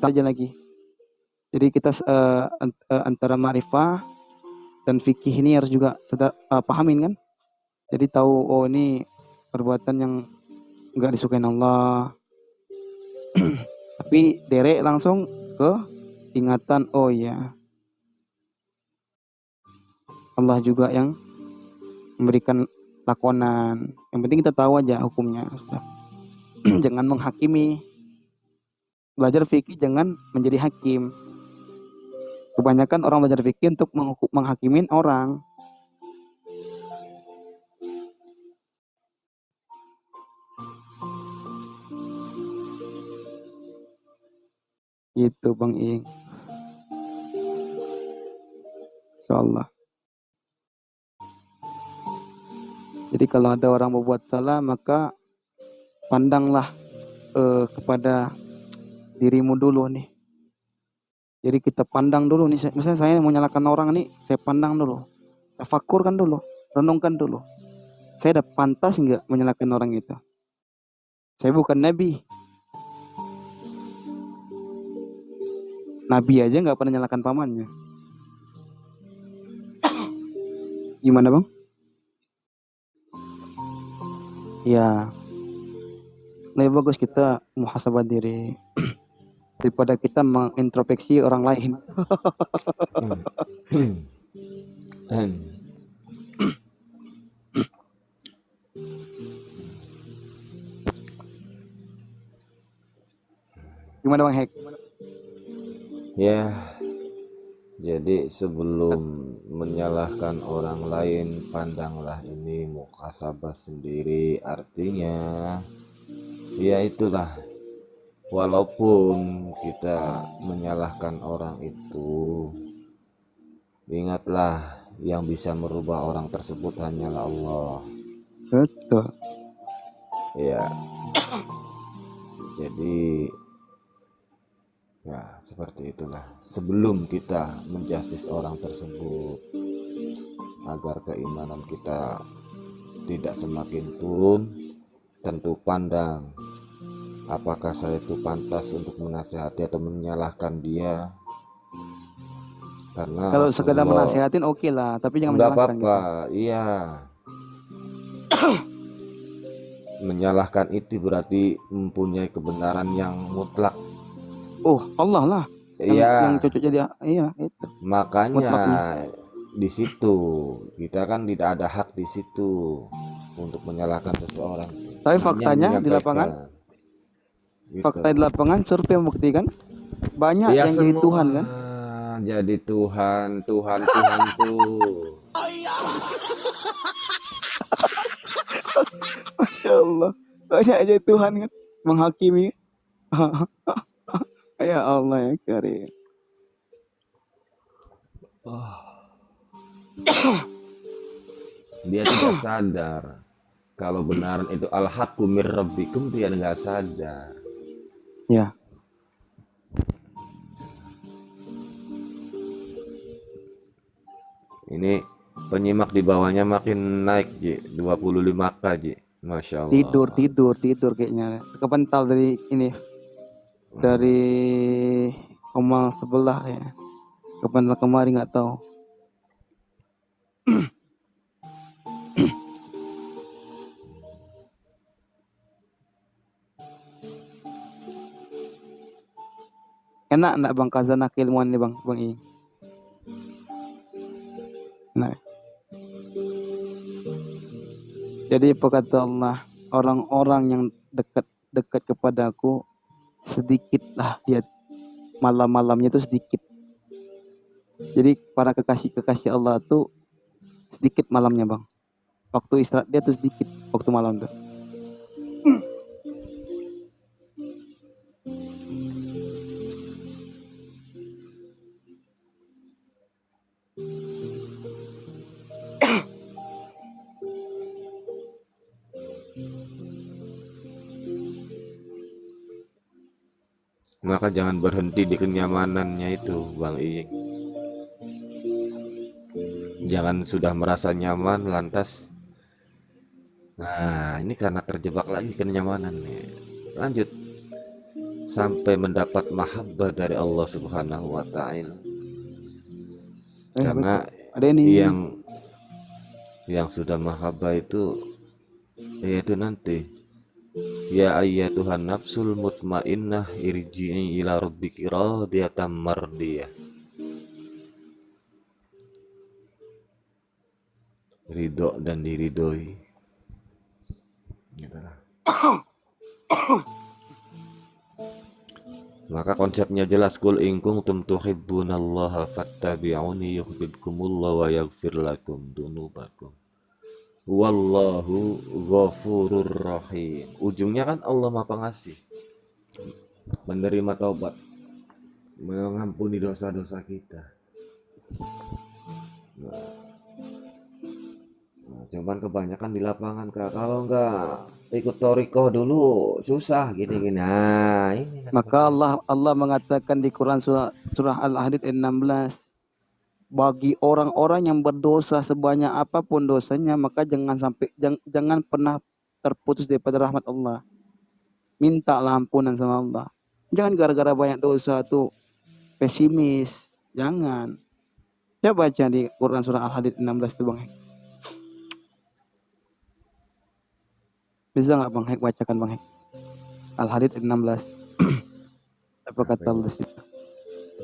aja lagi. Jadi kita antara ma'rifah dan fikih ini harus juga pahamin kan. Jadi tahu oh ini perbuatan yang enggak disukai Allah. Tapi derek langsung ke ingatan, oh ya Allah juga yang memberikan lakonan. Yang penting kita tahu aja hukumnya. Jangan menghakimi. Belajar fikih jangan menjadi hakim. Kebanyakan orang belajar fikih untuk menghakimin orang. Gitu Bang Ing. Insyaallah. Jadi kalau ada orang berbuat salah, maka pandanglah kepada dirimu dulu nih. Jadi kita pandang dulu nih, misalnya saya mau nyalakan orang nih, saya pandang dulu, tafakurkan dulu, renungkan dulu. Saya udah pantas nggak menyalahkan orang itu? Saya bukan nabi. Nabi aja nggak pernah nyalakan pamannya. Gimana Bang? Ya, lebih bagus kita muhasabah diri daripada kita mengintrospeksi orang lain. Gimana Bang Hek? Ya, jadi sebelum menyalahkan orang lain, pandanglah ini muhasabah sendiri. Artinya, ya itulah, walaupun kita menyalahkan orang itu, ingatlah yang bisa merubah orang tersebut hanyalah Allah. Betul. Ya, jadi ya seperti itulah. Sebelum kita menjustis orang tersebut, agar keimanan kita tidak semakin turun, tentu pandang apakah saya itu pantas untuk menasihati atau menyalahkan dia. Karena kalau sekedar menasihatin oke lah, tapi jangan nggak menyalahkan apa-apa gitu. Iya. Menyalahkan itu berarti mempunyai kebenaran yang mutlak. Oh Allah lah yang cocok jadi itu. Makanya mutlaknya. Di situ kita kan tidak ada hak di situ untuk menyalahkan seseorang. Tapi faktanya di lapangan, gitu. Fakta di lapangan survei membuktikan banyak Ya, yang jadi Tuhan kan. Jadi Tuhan tuh. Masya Allah, banyak aja Tuhan kan menghakimi. Ya Allah ya Karim. Dia tidak sadar kalau benaran itu al-haqqu mir rabbikum, dia nggak sadar. Ya. Ini penyimak di bawahnya makin naik, Ji. 25k, Ji. Masya Allah. Tidur kayaknya. Kepental dari ini. Dari Omal sebelah ya. Kepental kemarin nggak tahu. Enak enggak Bang Kazana keilmuan ini Bang I? Nah. Jadi apa kata Allah, orang-orang yang dekat kepadaku sedikitlah dia, malam-malamnya itu sedikit. Jadi para kekasih Allah tuh sedikit malamnya Bang. Waktu istirahat dia tuh sedikit waktu malam tuh. Maka jangan berhenti di kenyamanannya itu, Bang Iying. Jangan sudah merasa nyaman lantas, nah ini karena terjebak lagi kenyamanan nih. Lanjut. sampai mendapat mahabbah dari Allah Subhanahu wa taala. Apa Karena itu? Ada ini. yang sudah mahabbah itu yaitu nanti, ya ayyatuhan nafsul mutmainnah irji'i ila rabbiki radiyatan mardiyah. Ridho dan diridhoi. Gitu lah. Maka konsepnya jelas, kul in kuntum tuhibbunallaha fattabi'uni yuhibbukumullah wa yaghfir lakum dunubakum. Wallahu ghafurur rahim. Ujungnya kan Allah Maha Pengasih, menerima taubat, mengampuni dosa-dosa kita. Nah, cuman kebanyakan di lapangan Kak, kalau enggak ikut toriko dulu susah gini-gini. Nah, ini kan Maka Allah mengatakan di Quran surah Al-Hadid ayat 16, bagi orang-orang yang berdosa sebanyak apapun dosanya, maka jangan pernah terputus daripada rahmat Allah. Mintalah ampunan sama Allah. Jangan gara-gara banyak dosa tuh pesimis. Jangan. Coba baca di Quran surah Al-Hadid 16 tuh Bang Hek. Bisa nggak Bang Hek bacakan Bang Hek? Al-Hadid 16. Apa kata Allah situ?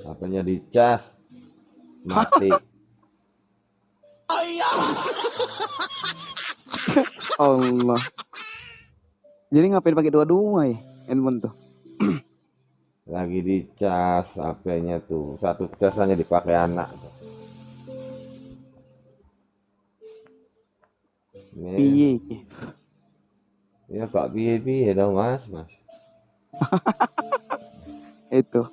apanya dicas mati. Allah. Jadi ngapain pakai dua-dua ya handphone tuh? Lagi dicas HP-nya tuh, satu cas hanya dipakai anak tuh. Ini Piye iki? ya Pak piye dong Mas. Itu.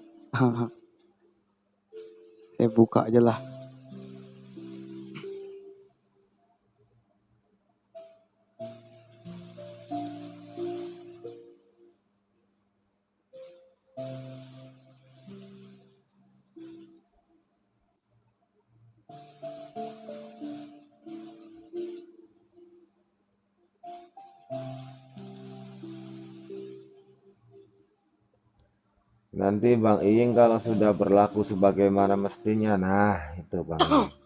Saya buka aja lah. Nanti Bang Iying kalau sudah berlaku sebagaimana mestinya, nah itu Bang Iying.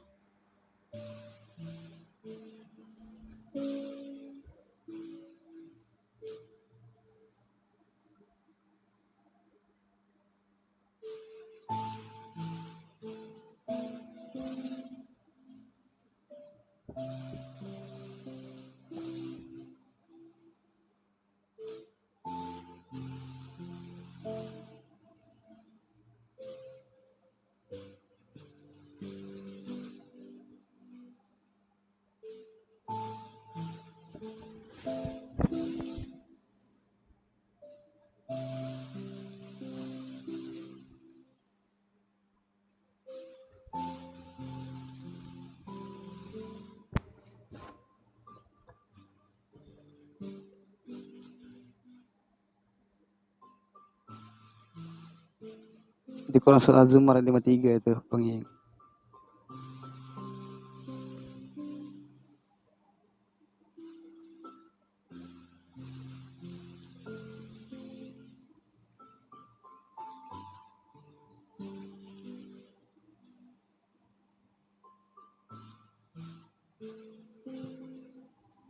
Di Quran surah Az-Zumar ayat 53 itu Bang Ying.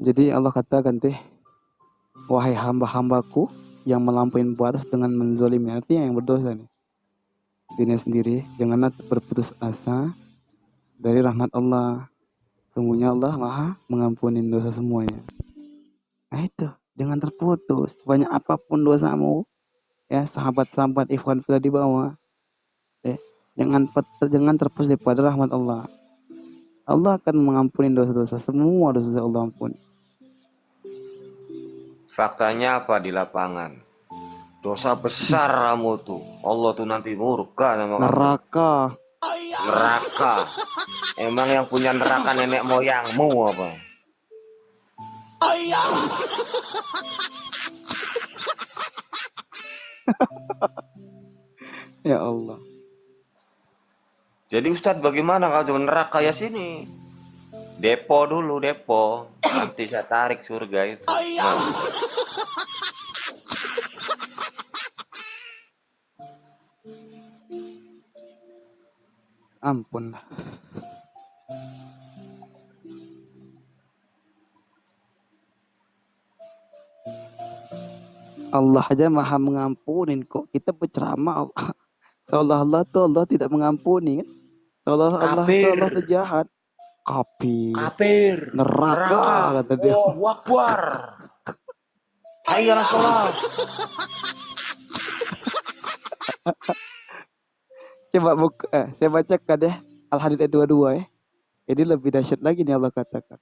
Jadi Allah katakan teh, wahai hamba-hambaku yang melampaui batas dengan menzolimi, artinya yang berdosa nih dirinya sendiri, janganlah berputus asa dari rahmat Allah. Sungguhnya Allah Maha mengampuni dosa semuanya. Nah itu, jangan terputus. Banyak apapun dosamu, ya sahabat-sahabat ikhwan fillah di bawah, jangan terputus daripada rahmat Allah. Allah akan mengampuni dosa-dosa, semua dosa Allah ampuni. Faktanya apa di lapangan? Dosa besar kamu tuh. Allah tuh nanti murka sama kamu. Neraka. Neraka. Emang yang punya neraka nenek moyangmu apa? Ya Allah. Jadi Ustadz bagaimana kalau cuma neraka ya sini? Depo dulu, depo. Nanti saya tarik surga itu. Mas. Ampun lah. Allah aja maha mengampunin, kok kita berceramah seolah-olah tuh Allah tidak mengampuni kan? Seolah Allah tuh Kafir, Allah tuh jahat. Kafir, kafir, neraka neraka. kata dia. Allahu Akbar. Hayya 'alas shalah. Coba buka, saya bacakan deh Al-Hadid ayat 22 ya. Jadi lebih dahsyat lagi nih Allah katakan.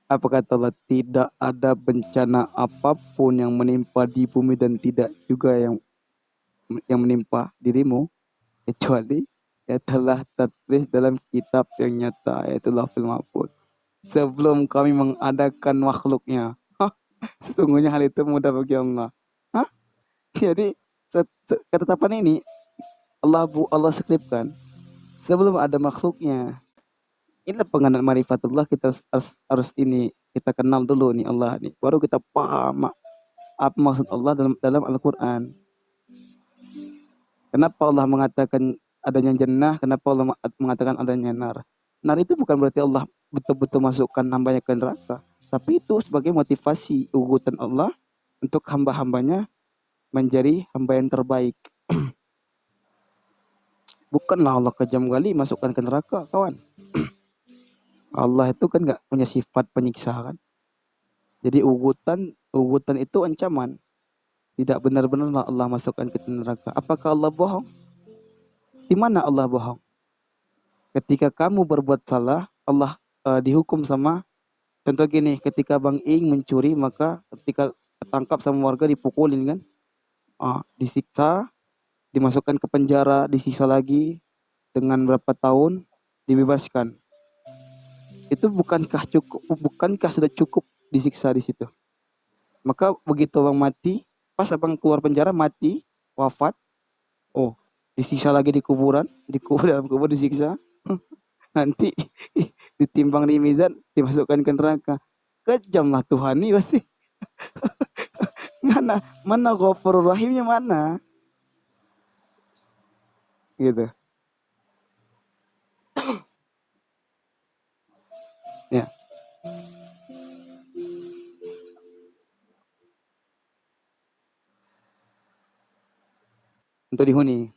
Apa kata Allah? Tidak ada bencana apapun yang menimpa di bumi dan tidak juga yang menimpa dirimu kecuali ya telah tertulis dalam kitab yang nyata, yaitu Lauhul Mahfuz, sebelum kami mengadakan makhluknya. Hah? Sesungguhnya hal itu mudah bagi Allah. Hah? Jadi ketetapan ini Allah skripkan sebelum ada makhluknya. Inilah penganut marifatullah, kita harus ini kita kenal dulu nih Allah nih, baru kita paham apa maksud Allah dalam Al-Quran. Kenapa Allah mengatakan adanya jannah? Kenapa Allah mengatakan adanya nar? Nar itu bukan berarti Allah betul-betul masukkan hambanya ke neraka, tapi itu sebagai motivasi ugutan Allah untuk hamba-hambanya menjadi hamba yang terbaik. Bukanlah Allah kejam kali masukkan ke neraka, kawan. Allah itu kan nggak punya sifat penyiksa kan. Jadi ugutan itu ancaman. Tidak benar-benar Allah masukkan ke neraka. Apakah Allah bohong? Di mana Allah bohong? Ketika kamu berbuat salah, Allah dihukum sama, contoh gini, ketika Bang Ing mencuri, maka ketika ketangkap sama warga dipukulin kan, disiksa, dimasukkan ke penjara, disiksa lagi dengan berapa tahun, dibebaskan. Itu bukankah sudah cukup disiksa di situ? Maka begitu Bang mati, pas Abang keluar penjara mati, wafat, disiksa lagi di kuburan, dalam kubur disiksa. Nanti ditimbang di mizan, dimasukkan ke neraka. Kejam lah Tuhan nih pasti. mana Ghafurur Rahimnya mana? Gitu. Ya. Untuk dihuni.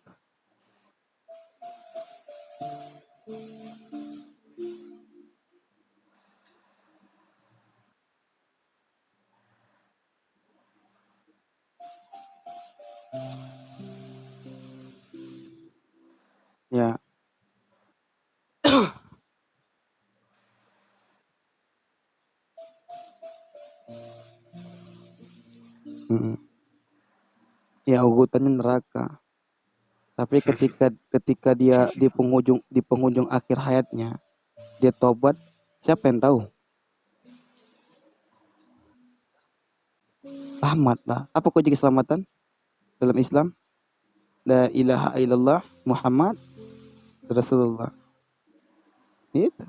Ya. Ya ugutannya neraka. Tapi ketika dia di penghujung akhir hayatnya, dia tobat, siapa yang tahu? Selamat lah. Apa kunci keselamatan dalam Islam? La ilaha illallah Muhammad Rasulullah. Itu.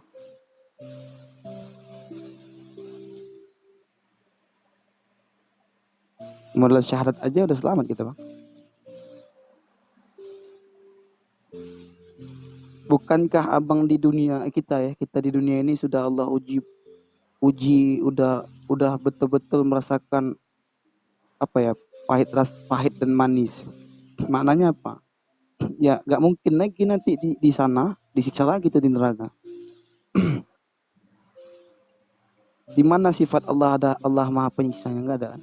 Modal syahadat aja udah selamat kita, Bang. Bukankah Abang di dunia kita di dunia ini sudah Allah uji udah betul-betul merasakan apa ya, pahit dan manis. Maknanya apa? Ya nggak mungkin lagi nanti di sana disiksa lagi tuh di neraka. Di mana sifat Allah ada, Allah Maha Penyiksa, nggak ada.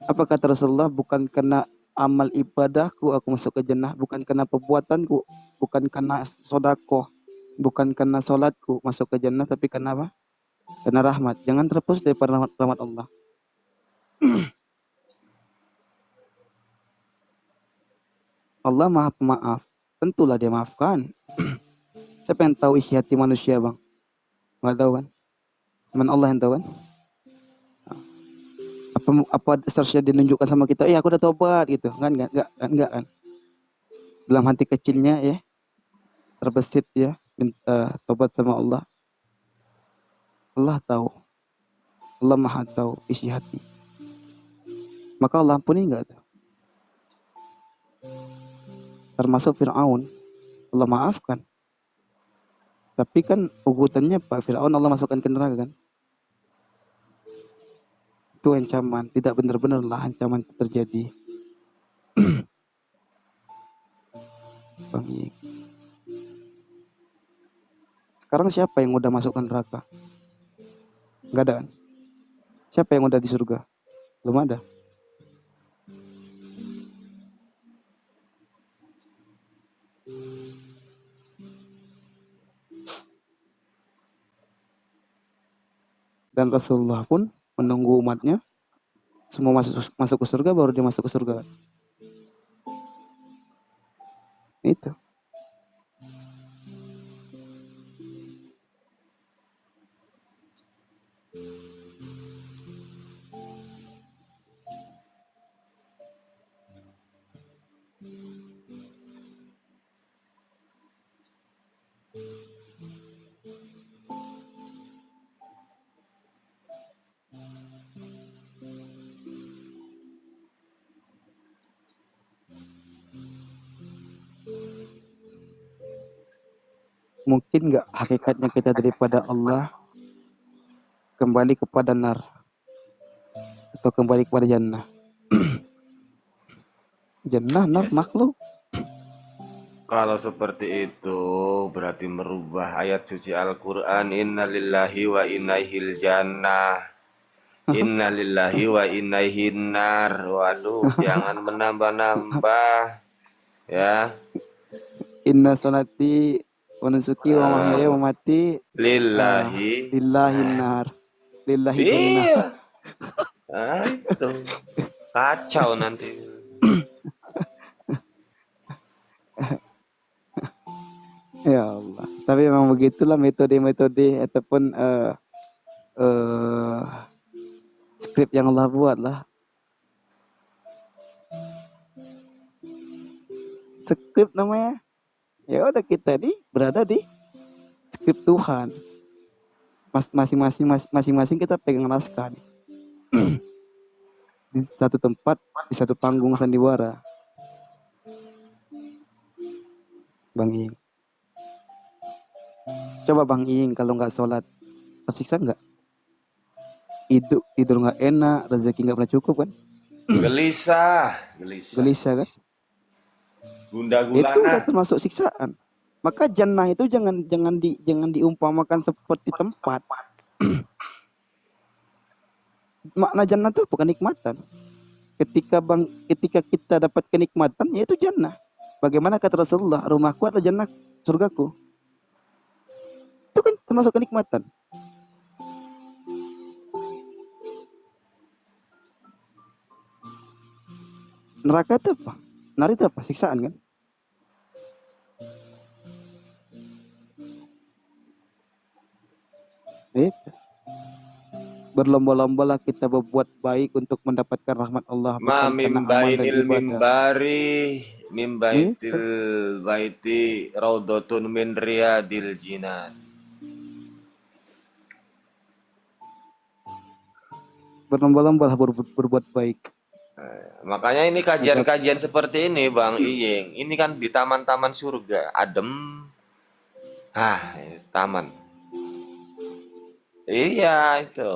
Apa kata Rasulullah? Bukan karena amal ibadahku aku masuk ke jannah, bukan karena perbuatanku, bukan karena sodakoh, bukan karena solatku masuk ke jannah, tapi karena apa? Karena rahmat. Jangan terputus dari rahmat Allah. Allah Maha Pemaaf, tentulah Dia maafkan. Siapa yang tahu isi hati manusia, Bang? Nggak tahu kan? Cuman Allah yang tahu kan? Apa seharusnya dinunjukkan sama kita? Aku udah tobat gitu. Enggak kan? Dalam hati kecilnya ya, terbesit ya, tobat sama Allah. Allah tahu. lemah atau isi hati, maka Allah ampuni enggak tuh? Termasuk Fir'aun, Allah maafkan. Tapi kan ugutannya Pak Fir'aun Allah masukkan ke neraka kan? Itu ancaman, tidak benar-benar lah ancaman itu terjadi. Bang Iying. Sekarang siapa yang udah masukkan neraka? Enggak ada kan? Siapa yang udah di surga? Belum ada. Dan Rasulullah pun menunggu umatnya semua masuk ke surga baru dia masuk ke surga. Itu. Mungkin nggak hakikatnya kita daripada Allah kembali kepada nar atau kembali kepada jannah? Jannah, nar, Yes. makhluk. Kalau seperti itu berarti merubah ayat suci Al-Quran. Inna lillahi wa inna ilaihi jannah. Inna lillahi wa inna ilaihi nar. Waduh, jangan menambah-nambah ya. Inna salati wa nusuki wa mahyaya wa mati Lillahi. lillahi nar. Lillahi jannah. Iya. Nah, itu kacau nanti. Ya Allah. Tapi memang begitulah metode-metode ataupun skrip yang Allah buat lah. Skrip namanya. Ya udah kita berada di skrip Tuhan. Masing-masing kita pegang naskah nih. Di satu tempat, di satu panggung sandiwara. Bang Ing. Coba Bang Ing kalau nggak sholat, tersiksa nggak? Tidur nggak enak, rezeki nggak pernah cukup kan? Gelisah. Gelisah kan? Gunda Itu udah gulana. termasuk siksaan. Maka jannah itu jangan diumpamakan seperti tempat. Makna jannah itu bukan nikmatan. Ketika kita dapat kenikmatan, yaitu jannah. Bagaimana kata Rasulullah, rumahku adalah jannah, surgaku. Itu kan termasuk kenikmatan. Neraka itu apa? Neraka itu apa? Siksaan kan? Itu. Berlomba-lombalah kita berbuat baik untuk mendapatkan rahmat Allah, Ma bukan karena amal dan mimbainil ibadah. mimbari mimbaitil baiti raudhatun min riyadil jinan. Berlomba-lombalah berbuat baik. Makanya ini kajian-kajian seperti ini Bang Iying. Ini kan di taman-taman surga, adem. Taman. Iya itu.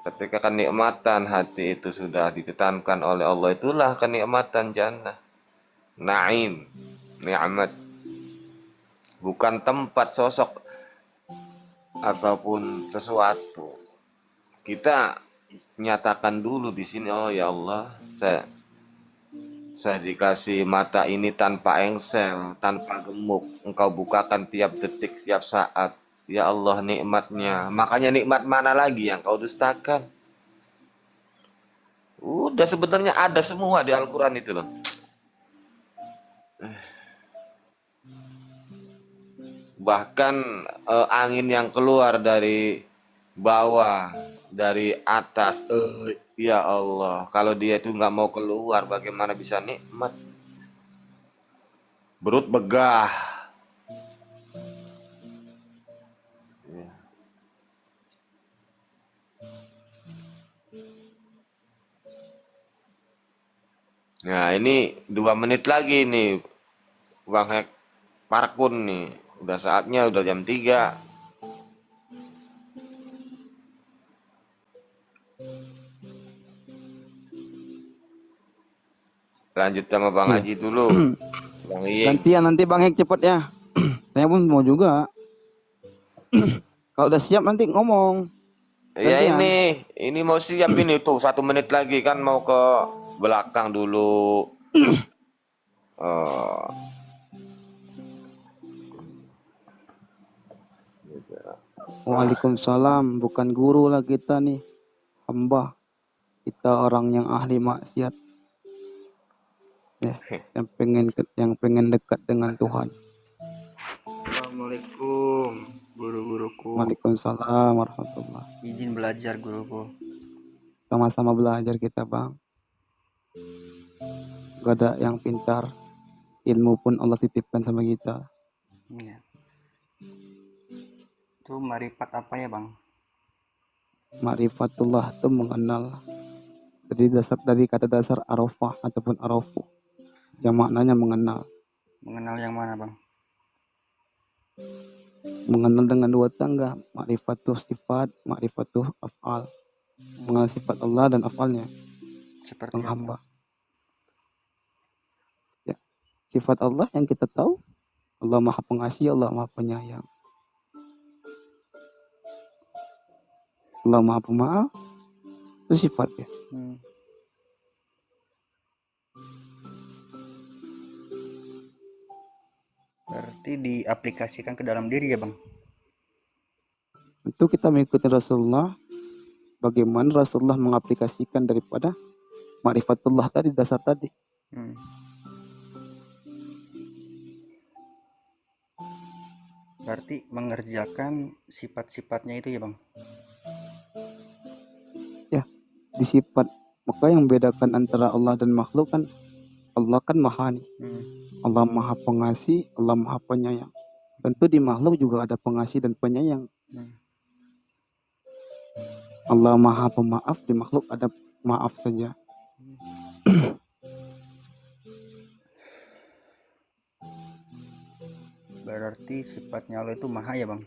Ketika kenikmatan hati itu sudah ditetankan oleh Allah, itulah kenikmatan jannah. Naim, nikmat. Bukan tempat, sosok ataupun sesuatu. Kita nyatakan dulu di sini, oh ya Allah, saya dikasih mata ini tanpa engsel, tanpa gemuk. Engkau bukakan tiap detik, tiap saat. Ya Allah nikmatnya. Makanya nikmat mana lagi yang kau dustakan? Udah sebenarnya ada semua di Al-Quran itu loh. Bahkan angin yang keluar dari bawah, dari atas. Ya Allah, kalau dia itu nggak mau keluar, bagaimana bisa nikmat? Perut begah, Nah, ini 2 menit lagi nih, Bang Hek Parkun nih. Udah saatnya, udah jam 3. Lanjut sama Bang Iya. Haji dulu. Bang Iying. Gantian nanti Bang Hek cepet ya. Saya pun mau juga. Kalau udah siap nanti ngomong. Ya Gantian. ini mau siap ini tuh 1 menit lagi kan mau ke belakang dulu. Eh, Waalaikumsalam. Bukan guru lah kita nih. Hamba. Kita orang yang ahli maksiat. Ya. Yang pengen dekat dengan Tuhan. Assalamualaikum guru-guruku. Waalaikumsalam warahmatullah. Izin belajar guruku. Sama-sama belajar kita Bang. Gak ada yang pintar. Ilmu pun Allah titipkan sama kita. Iya. Itu marifat apa ya bang? Ma'rifatullah itu mengenal. Dari kata dasar arafah ataupun arafu. Yang maknanya mengenal. Mengenal yang mana bang? Mengenal dengan dua tangga. Ma'rifatuh sifat, ma'rifatuh af'al. Mengenal sifat Allah dan af'alnya. Seperti Sang apa? hamba. Ya. Sifat Allah yang kita tahu. Allah maha pengasih, Allah maha penyayang. Allah maha pemaaf. Itu sifatnya. Berarti diaplikasikan ke dalam diri ya bang? Tentu kita mengikuti Rasulullah. Bagaimana Rasulullah mengaplikasikan daripada ma'rifatullah tadi, dasar tadi. Berarti mengerjakan sifat-sifatnya itu ya bang? Ya, di sifat. Maka yang membedakan antara Allah dan makhluk kan, Allah kan maha nih. Allah maha pengasih, Allah maha penyayang. Tentu di makhluk juga ada pengasih dan penyayang. Allah maha pemaaf, di makhluk ada maaf saja. Berarti sifatnya Allah itu maha ya bang?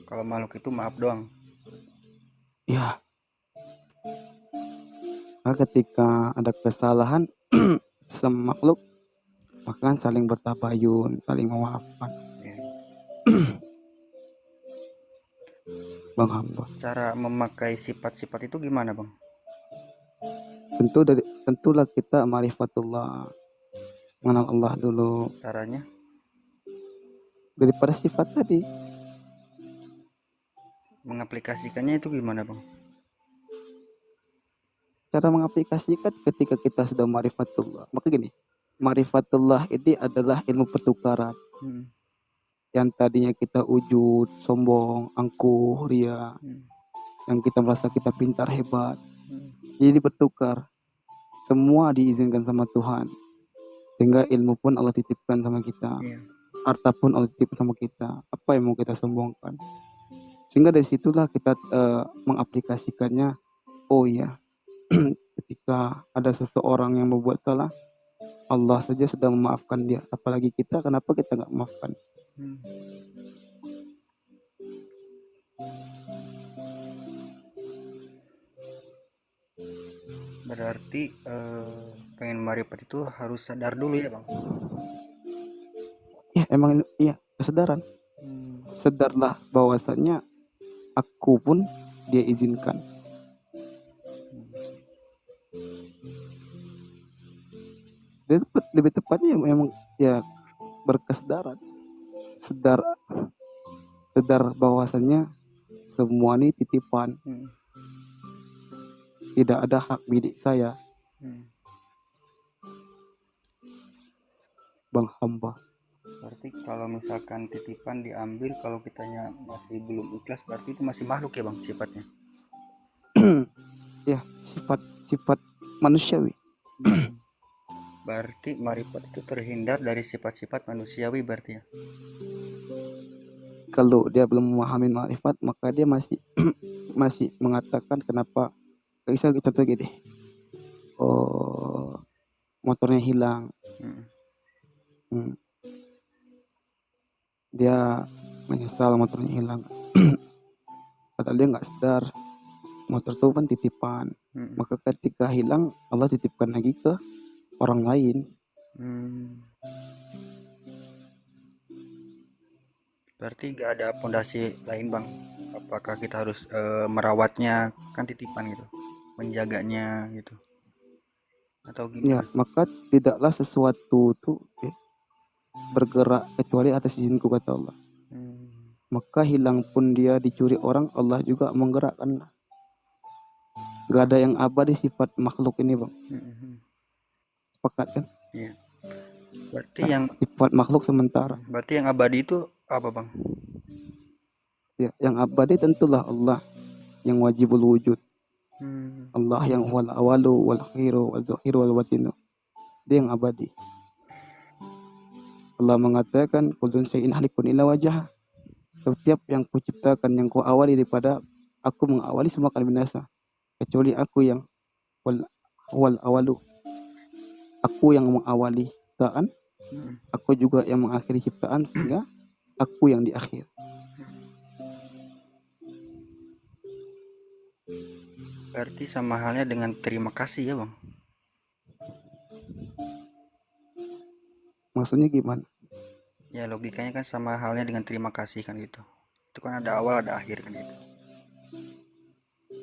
Kalau makhluk itu maaf doang? Ya. Nah, ketika ada kesalahan sama makhluk, maka saling bertabayun, saling memaafkan. Bang hamba. Cara memakai sifat-sifat itu gimana bang? Tentulah kita ma'rifatullah, mengenal Allah dulu. Caranya? Daripada sifat tadi. Mengaplikasikannya itu gimana bang? Cara mengaplikasikan ketika kita sudah ma'rifatullah. Maka gini, ma'rifatullah ini adalah ilmu pertukaran. Yang tadinya kita ujud, sombong, angkuh, ria. Yang kita merasa kita pintar, hebat. Jadi bertukar. Semua diizinkan sama Tuhan. Sehingga ilmu pun Allah titipkan sama kita. Harta pun Allah titipkan sama kita. Apa yang mau kita sombongkan? Sehingga dari situlah kita mengaplikasikannya. Oh iya, ketika ada seseorang yang membuat salah, Allah saja sudah memaafkan dia. Apalagi kita, kenapa kita nggak memaafkan? Berarti pengen marifat itu harus sadar dulu ya bang? Ya emang iya, kesadaran. Sadarlah bahwasannya aku pun dia izinkan. Dan lebih tepatnya memang ya berkesadaran. Sadar bahwasannya semua ini titipan. Tidak ada hak milik saya. Bang hamba. Berarti kalau misalkan titipan diambil, kalau kitanya masih belum ikhlas, berarti itu masih makhluk ya bang sifatnya? Ya, sifat manusiawi. Berarti marifat itu terhindar dari sifat-sifat manusiawi berarti ya? Kalau dia belum memahami marifat, maka dia masih mengatakan kenapa. Bisa contoh gini. motornya hilang. Mm. Hmm. Dia menyesal motornya hilang. Padahal dia nggak sadar motor itu kan titipan. Mm. Maka ketika hilang, Allah titipkan lagi ke orang lain. Hmm. Berarti nggak ada pondasi lain bang. Apakah kita harus merawatnya, kan titipan gitu, menjaganya gitu, atau Ya, gimana? maka tidaklah sesuatu itu bergerak kecuali atas izinku, kata Allah. Hmm. Maka hilang pun dia dicuri orang, Allah juga menggerakkan. Gak ada yang abadi sifat makhluk ini, Bang. Mm-mm. Sepakat kan? Iya. Berarti Nah, yang sifat makhluk sementara. abadi itu apa bang? Ya, yang abadi tentulah Allah yang wajibul wujud. Hmm. Allah yang wal awalu wal akhiru wal zahiru wal batinu. Dia yang abadi. Allah mengatakan kullun syai'in halikun illa wajah. Setiap yang kuciptakan, yang kuawali daripada aku mengawali, semua akan binasa. Kecuali aku yang wal awalu. Aku yang mengawali ciptaan, Hmm. aku juga yang mengakhiri ciptaan, sehingga aku yang di akhir. Berarti sama halnya dengan terima kasih ya bang. Maksudnya gimana? Ya logikanya kan sama halnya dengan terima kasih kan gitu. Itu kan ada awal ada akhir kan gitu.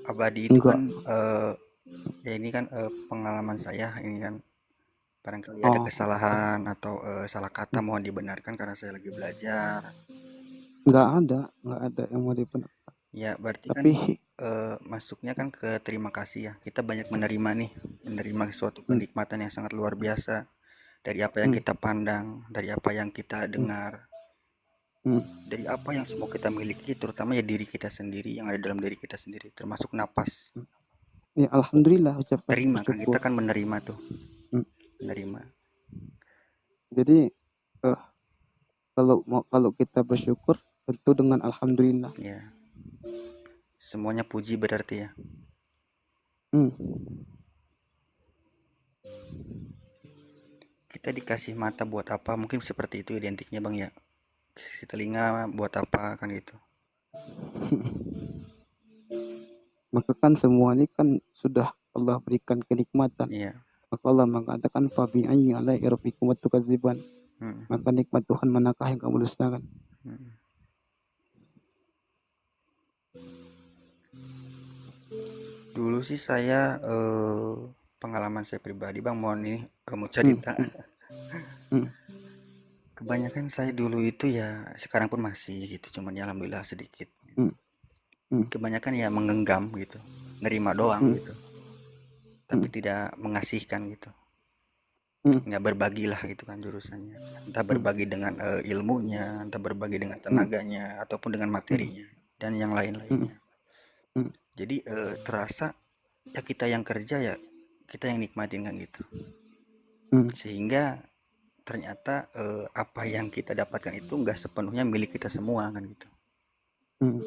Abadi itu Enggak. kan ya ini kan pengalaman saya ini kan, barangkali ada Oh, kesalahan atau salah kata mohon dibenarkan karena saya lagi belajar. enggak ada yang mau dipenuhi. Ya berarti kan Tapi masuknya kan ke terima kasih ya. Kita banyak menerima nih, menerima suatu hmm, kenikmatan yang sangat luar biasa dari apa yang hmm, kita pandang, dari apa yang kita hmm, dengar, hmm. dari apa yang semua kita miliki, terutama ya diri kita sendiri, yang ada dalam diri kita sendiri, termasuk napas. Ya alhamdulillah, ucapkan Terima kan, kita bersyukur. kan menerima tuh, Hmm. menerima. Jadi eh, kalau kita bersyukur tentu dengan alhamdulillah. Ya, semuanya puji berarti ya. Hmm. Kita dikasih mata buat apa? Mungkin seperti itu identiknya bang ya. Si telinga buat apa kan gitu. Maka kan semua ini kan sudah Allah berikan kenikmatan. Iya. Maka Allah mengatakan fabi ayyi ala rabbikum tukadziban. Hmm. Maka nikmat Tuhan manakah yang kamu dustakan? Hmm. Dulu sih saya pengalaman saya pribadi bang, mohon ini mau Hmm, cerita. hmm, Kebanyakan saya dulu itu ya, sekarang pun masih gitu, cuman ya alhamdulillah sedikit. hmm, hmm, Kebanyakan ya menggenggam gitu, nerima doang hmm, gitu, tapi hmm, tidak mengasihkan gitu. hmm, Nggak berbagilah gitu kan jurusannya, entah hmm, berbagi dengan ilmunya, entah berbagi dengan hmm, tenaganya ataupun dengan hmm, materinya dan yang hmm, lain-lainnya. hmm, Jadi terasa ya kita yang kerja ya kita yang nikmatin kan gitu, hmm, sehingga ternyata apa yang kita dapatkan itu nggak sepenuhnya milik kita semua kan gitu. hmm,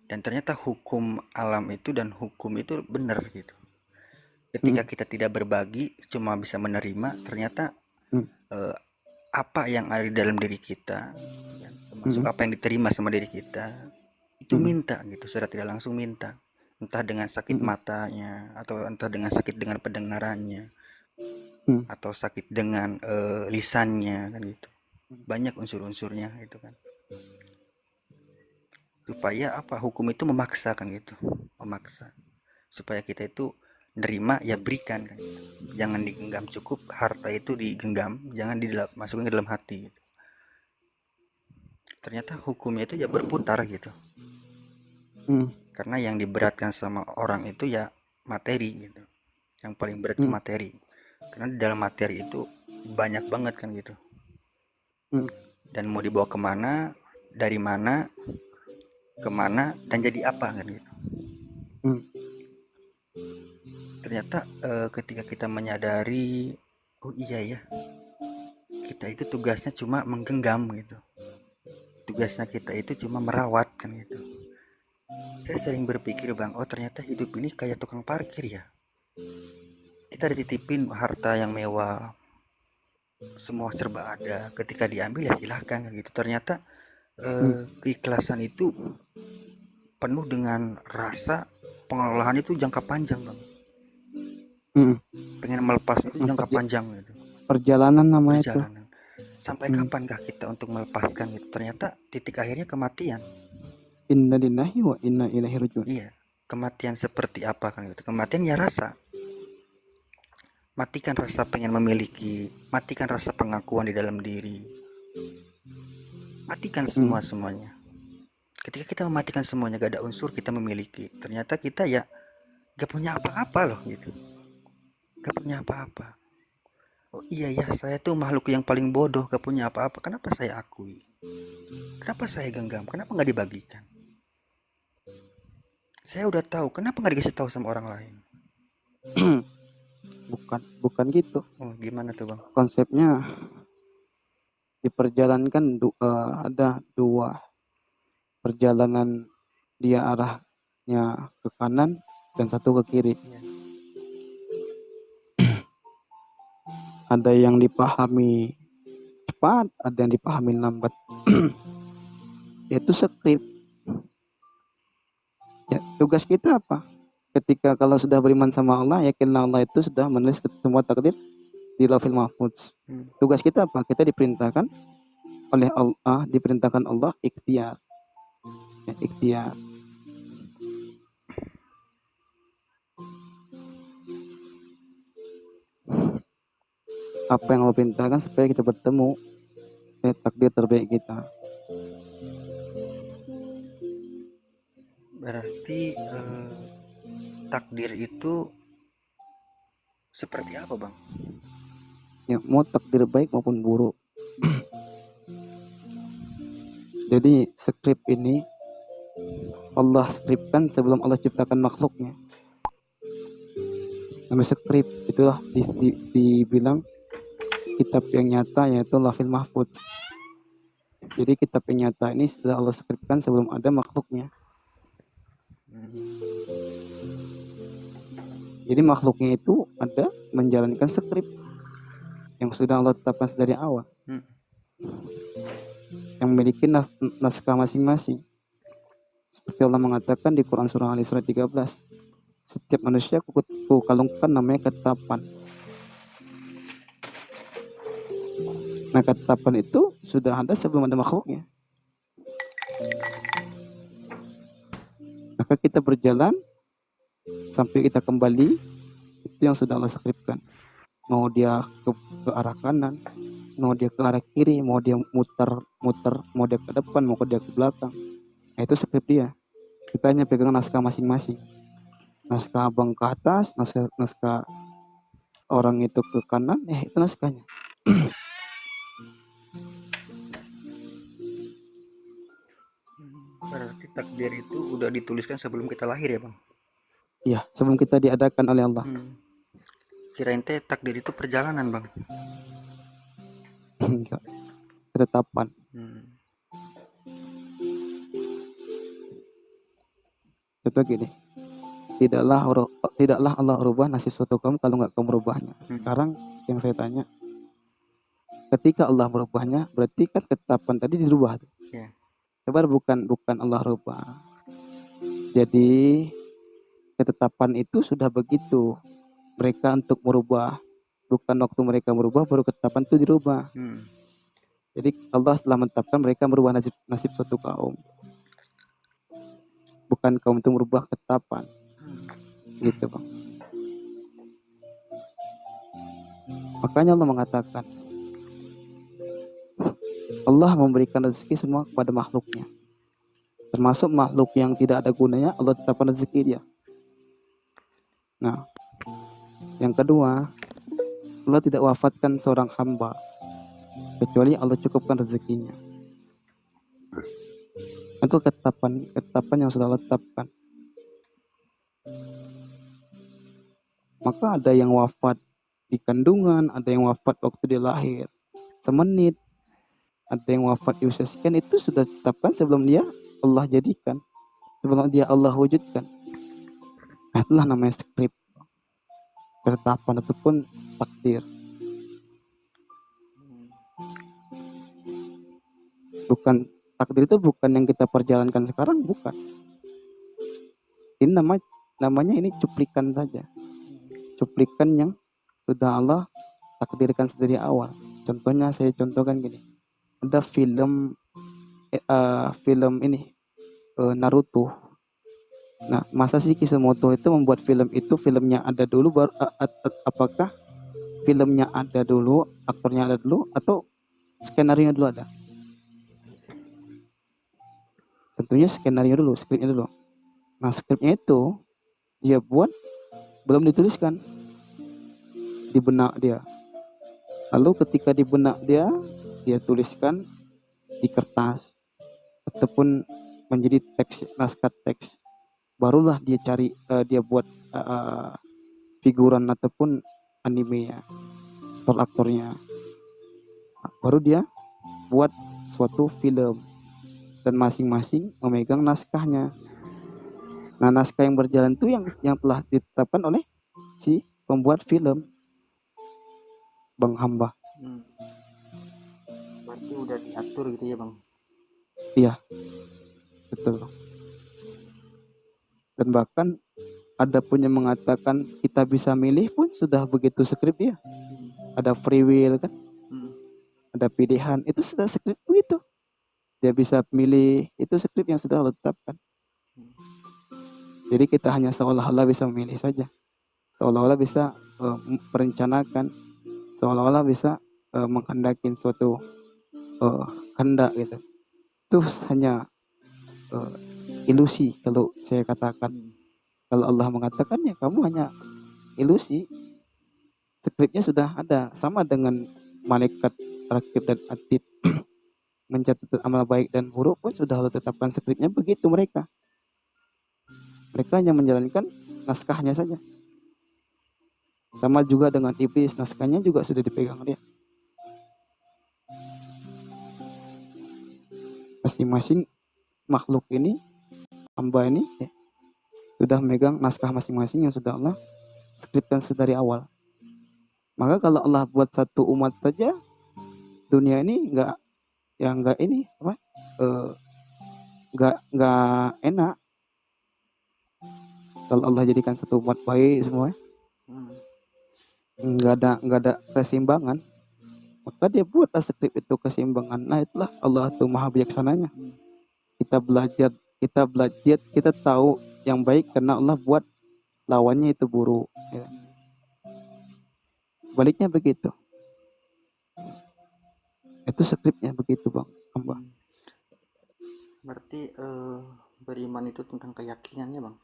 Dan ternyata hukum alam itu dan hukum itu benar gitu. hmm, Ketika kita tidak berbagi, cuma bisa menerima, ternyata hmm, eh, apa yang ada di dalam diri kita, termasuk hmm, apa yang diterima sama diri kita, itu hmm, minta gitu, secara tidak langsung minta. Entah dengan sakit hmm, matanya, atau entah dengan sakit dengan pendengarannya, hmm, atau sakit dengan lisannya kan gitu. Banyak unsur-unsurnya gitu kan. Supaya apa? Hukum itu memaksa kan gitu, memaksa supaya kita itu nerima ya berikan kan gitu. Jangan digenggam, cukup harta itu digenggam, jangan masukin ke dalam hati gitu. Ternyata hukumnya itu ya berputar gitu, hmm, karena yang diberatkan sama orang itu ya materi gitu, yang paling berat itu hmm, materi, karena di dalam materi itu banyak banget kan gitu, hmm, dan mau dibawa kemana, dari mana kemana, dan jadi apa kan gitu. hmm, Ternyata ketika kita menyadari, oh iya ya, kita itu tugasnya cuma menggenggam gitu, tugasnya kita itu cuma merawat kan gitu. Saya sering berpikir bang, oh ternyata hidup ini kayak tukang parkir ya. kita dititipin harta yang mewah, semua serba ada, ketika diambil ya silahkan gitu. Ternyata keikhlasan itu penuh dengan rasa pengelolaan itu jangka panjang bang. Mm. Pengen melepas itu jangka panjang gitu, Perjalanan namanya itu. perjalanan. Sampai kapankah kita untuk melepaskan gitu? Ternyata titik akhirnya kematian. Inna lillahi wa inna ilaihi rajiun. Iya, kematian seperti apa kan gitu? Kematian ya rasa. Matikan rasa pengen memiliki, matikan rasa pengakuan di dalam diri, matikan semuanya. Ketika kita mematikan semuanya, gak ada unsur kita memiliki, ternyata kita ya gak punya apa-apa loh gitu, gak punya apa-apa. Oh iya ya, saya tuh makhluk yang paling bodoh, gak punya apa-apa. Kenapa saya akui? Kenapa saya genggam? Kenapa gak dibagikan? Saya udah tahu, kenapa gak dikasih tahu sama orang lain? Bukan gitu. Oh gimana tuh bang? Konsepnya diperjalankan ada dua perjalanan, dia arahnya ke kanan dan satu ke kiri. Ada yang dipahami cepat, ada yang dipahami lambat. Itu skrip. Ya, tugas kita apa? Ketika kalau sudah beriman sama Allah, yakinlah Allah itu sudah menulis semua takdir di Lauhil Mahfuz. Tugas kita apa? Kita diperintahkan oleh Allah, diperintahkan Allah ikhtiar. Ya, ikhtiar. Apa yang Allah perintahkan supaya kita bertemu takdir terbaik kita. Berarti takdir itu seperti apa bang? Ya, mau takdir baik maupun buruk. Jadi skrip ini Allah skripkan sebelum Allah ciptakan makhluknya. Namanya skrip, itulah dibilang kitab yang nyata, yaitu Lauhil Mahfuz. Jadi kitab yang nyata ini sudah Allah skripkan sebelum ada makhluknya. Jadi makhluknya itu ada menjalankan skrip yang sudah Allah tetapkan dari awal. Yang memiliki naskah masing-masing. Seperti Allah mengatakan di Quran surah Al-Isra 13, setiap manusia kukalungkan namanya ketetapan. Nah, ketetapan itu sudah ada sebelum ada makhluknya. Maka kita berjalan sampai kita kembali, itu yang sudah Allah skripkan. Mau dia ke arah kanan, mau dia ke arah kiri, mau dia muter, mau dia ke depan, mau dia ke belakang. Nah, itu skrip dia. Kita hanya pegang naskah masing-masing. Naskah abang ke atas, naskah orang itu ke kanan, itu naskahnya. Berarti takdir itu udah dituliskan sebelum kita lahir ya bang? Iya, sebelum kita diadakan oleh Allah. Kirain teh takdir itu perjalanan bang. Enggak, ketetapan. Contoh gini, tidaklah Allah rubah nasib suatu kaum kalau nggak kamu merubahnya. Sekarang yang saya tanya, ketika Allah merubahnya, berarti kan ketetapan tadi dirubah. Yeah. Kabar bukan Allah rubah. Jadi ketetapan itu sudah begitu. Mereka untuk merubah, bukan waktu mereka merubah baru ketetapan itu dirubah. Jadi Allah setelah menetapkan mereka merubah nasib suatu kaum. Bukan kaum itu merubah ketetapan. Gitu bang. Makanya Allah mengatakan, Allah memberikan rezeki semua kepada makhluknya. Termasuk makhluk yang tidak ada gunanya, Allah tetapkan rezeki dia. Nah, yang kedua, Allah tidak wafatkan seorang hamba kecuali Allah cukupkan rezekinya. Itu ketetapan yang sudah Allah tetapkan. Maka ada yang wafat di kandungan, ada yang wafat waktu dia lahir, semenit, ada yang wafat di usia sekian, itu sudah ditetapkan sebelum dia Allah jadikan, sebelum dia Allah wujudkan. Nah, itulah namanya skrip. ketetapan ataupun takdir. Bukan takdir itu bukan yang kita perjalankan sekarang, bukan. Ini namanya ini cuplikan saja. Cuplikan yang sudah Allah takdirkan sedari awal. Contohnya saya contohkan gini. Ada film ini Naruto. Nah, masa sih Kishimoto itu membuat film itu filmnya ada dulu baru apakah filmnya ada dulu, aktornya ada dulu, atau skenario dulu ada? Tentunya skenario dulu, skripnya dulu. Nah, skripnya itu dia buat belum dituliskan di benak dia. Lalu ketika di benak dia tuliskan di kertas ataupun menjadi teks, naskah teks. Barulah dia cari dia buat figuran ataupun animenya, aktor-aktornya. Baru dia buat suatu film dan masing-masing memegang naskahnya. Nah, naskah yang berjalan itu yang telah ditetapkan oleh si pembuat film, Bang Hamba. Berarti udah diatur gitu ya, Bang? Iya, betul. Dan bahkan ada pun yang mengatakan kita bisa milih pun sudah begitu skrip ya. Ada free will kan, ada pilihan, itu sudah skrip begitu. Dia bisa milih, itu skrip yang sudah Allah tetapkan. Jadi kita hanya seolah-olah bisa memilih saja, seolah-olah bisa merencanakan, seolah-olah bisa menghendaki suatu kehendak gitu. Itu hanya ilusi kalau saya katakan. Kalau Allah mengatakan ya kamu hanya ilusi. Skripnya sudah ada, sama dengan malaikat rakib dan atid mencatat amal baik dan buruk pun sudah Allah tetapkan skripnya begitu mereka. Mereka hanya menjalankan naskahnya saja. Sama juga dengan iblis, naskahnya juga sudah dipegang dia. Masing-masing makhluk ini, hamba ini sudah memegang naskah masing-masing yang sudah Allah skripkan sedari awal. Maka kalau Allah buat satu umat saja, dunia ini nggak enak. Kalau Allah jadikan satu umat baik semua, nggak ada keseimbangan. Maka dia buatlah skrip itu keseimbangan. Nah, itulah Allah itu maha bijaksananya. Kita belajar, kita tahu yang baik karena Allah buat lawannya itu buruk. Ya. Baliknya begitu. Itu skripnya begitu, Bang Hamba. Berarti beriman itu tentang keyakinan ya, Bang?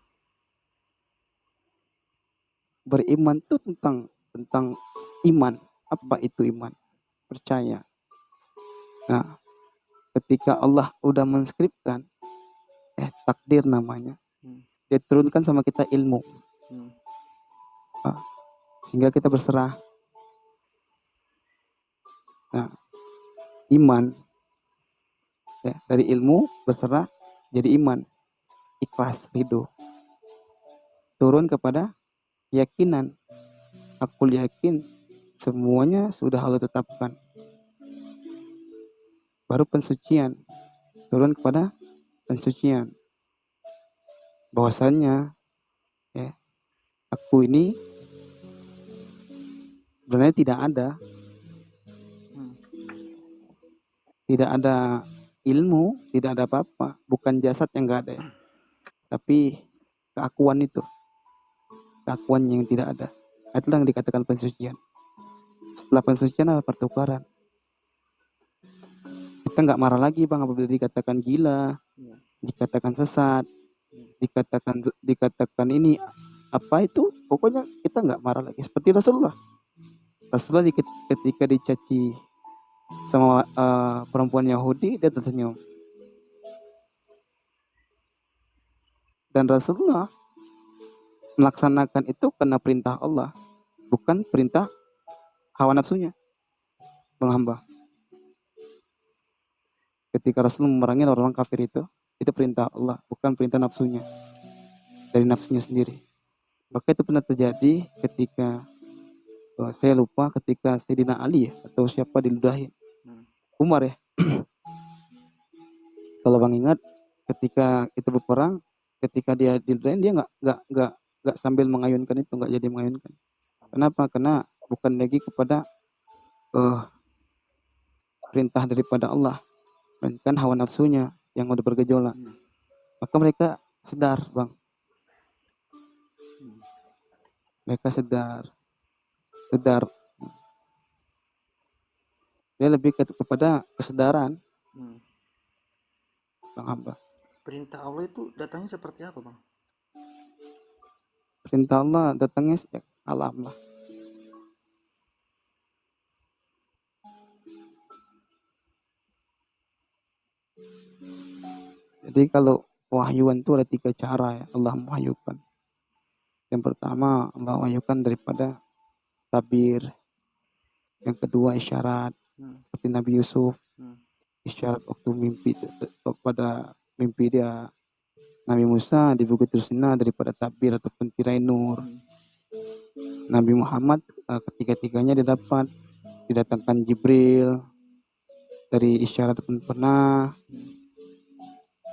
Beriman itu tentang iman. Apa itu iman? Percaya. Nah, ketika Allah udah menskripkan, takdir namanya, dia turunkan sama kita ilmu, sehingga kita berserah. Nah, iman dari ilmu berserah jadi iman, ikhlas, ridho, turun kepada keyakinan. Aku yakin semuanya sudah Allah tetapkan. Baru pensucian, turun kepada pensucian. Bahwasannya aku ini sebenarnya tidak ada ilmu, tidak ada apa-apa, bukan jasad yang enggak ada, tapi keakuan itu, keakuan yang tidak ada. Itulah yang dikatakan pensucian. Setelah pensucian apa? Pertukaran. Kita nggak marah lagi, Bang, apabila dikatakan gila, dikatakan sesat, dikatakan ini apa itu, pokoknya kita nggak marah lagi. Seperti Rasulullah ketika dicaci sama perempuan Yahudi, dia tersenyum. Dan Rasulullah melaksanakan itu karena perintah Allah, bukan perintah hawa nafsunya, Bang Hamba. Ketika Rasul memerangi orang kafir itu perintah Allah, bukan perintah nafsunya, dari nafsunya sendiri. Maka itu pernah terjadi ketika saya lupa ketika Sayyidina Ali ya, atau siapa diludahi Umar ya. Kalau bang ingat, ketika itu berperang, ketika dia diludahin, dia nggak sambil mengayunkan itu, nggak jadi mengayunkan. Kenapa? Karena bukan lagi kepada perintah daripada Allah, melainkan hawa nafsunya yang udah bergejolak. Maka mereka sedar, bang. Mereka sedar. Dia lebih kepada kesadaran, bang hamba. Perintah Allah itu datangnya seperti apa, Bang? Perintah Allah datangnya sejak alam lah. Jadi kalau wahyuan itu ada 3 cara ya Allah mewahyukan. Yang pertama Allah wahyukan daripada tabir. Yang kedua isyarat, seperti Nabi Yusuf, isyarat waktu mimpi pada mimpi dia. Nabi Musa di Bukit Tursina daripada tabir ataupun tirai nur. Nabi Muhammad ketiga-tiganya didatangkan Jibril dari isyarat pun pernah.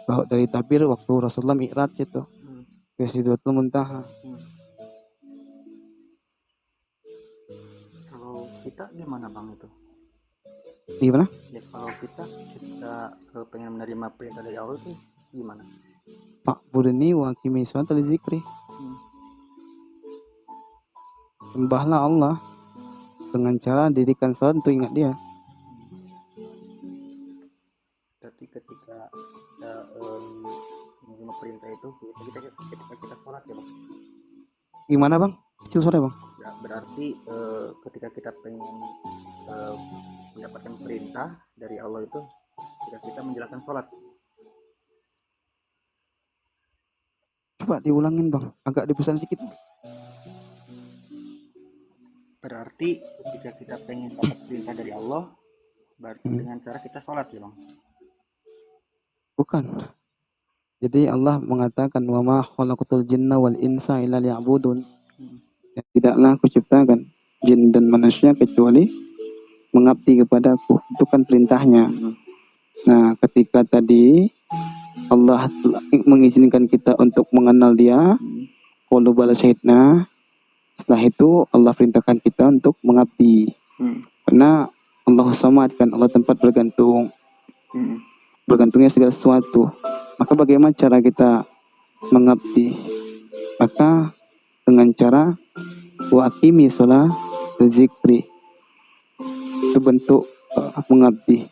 Bahwa dari tabir waktu Rasulullah Mi'raj itu ke Sidratul Muntaha. Kalau kita gimana, Bang, itu? Gimana? Ya kalau kita ketika pengen menerima perintah dari Allah itu gimana? Pak Budeni wa aqimi sholata li zikri. Sembahlah Allah dengan cara dirikan salat untuk ingat dia. Berarti ketika kita menerima perintah itu ketika kita sholat ya, Bang? Gimana, Bang? Kecil sore, Bang. Ya, berarti ketika kita pengen mendapatkan perintah dari Allah itu ketika kita menjalankan sholat. Coba diulangin, Bang. Agak dipesan sedikit. Berarti ketika kita pengen dapat perintah dari Allah, berarti dengan cara kita sholat ya, Bang? Bukan. Jadi Allah mengatakan wa ma khalaqatul jinna wal insa illa liya'budun. Ya, tidaklah aku ciptakan jin dan manusia kecuali mengabdi kepadaku. Itu kan perintahnya. Nah, ketika tadi Allah mengizinkan kita untuk mengenal dia, qalu bala syahidna. Setelah itu Allah perintahkan kita untuk mengabdi. Karena Allah samad kan, Allah tempat bergantung. Bergantungnya segala sesuatu. Maka bagaimana cara kita mengabdi? Maka dengan cara wa aqimi sholat zikri. Itu bentuk mengabdi.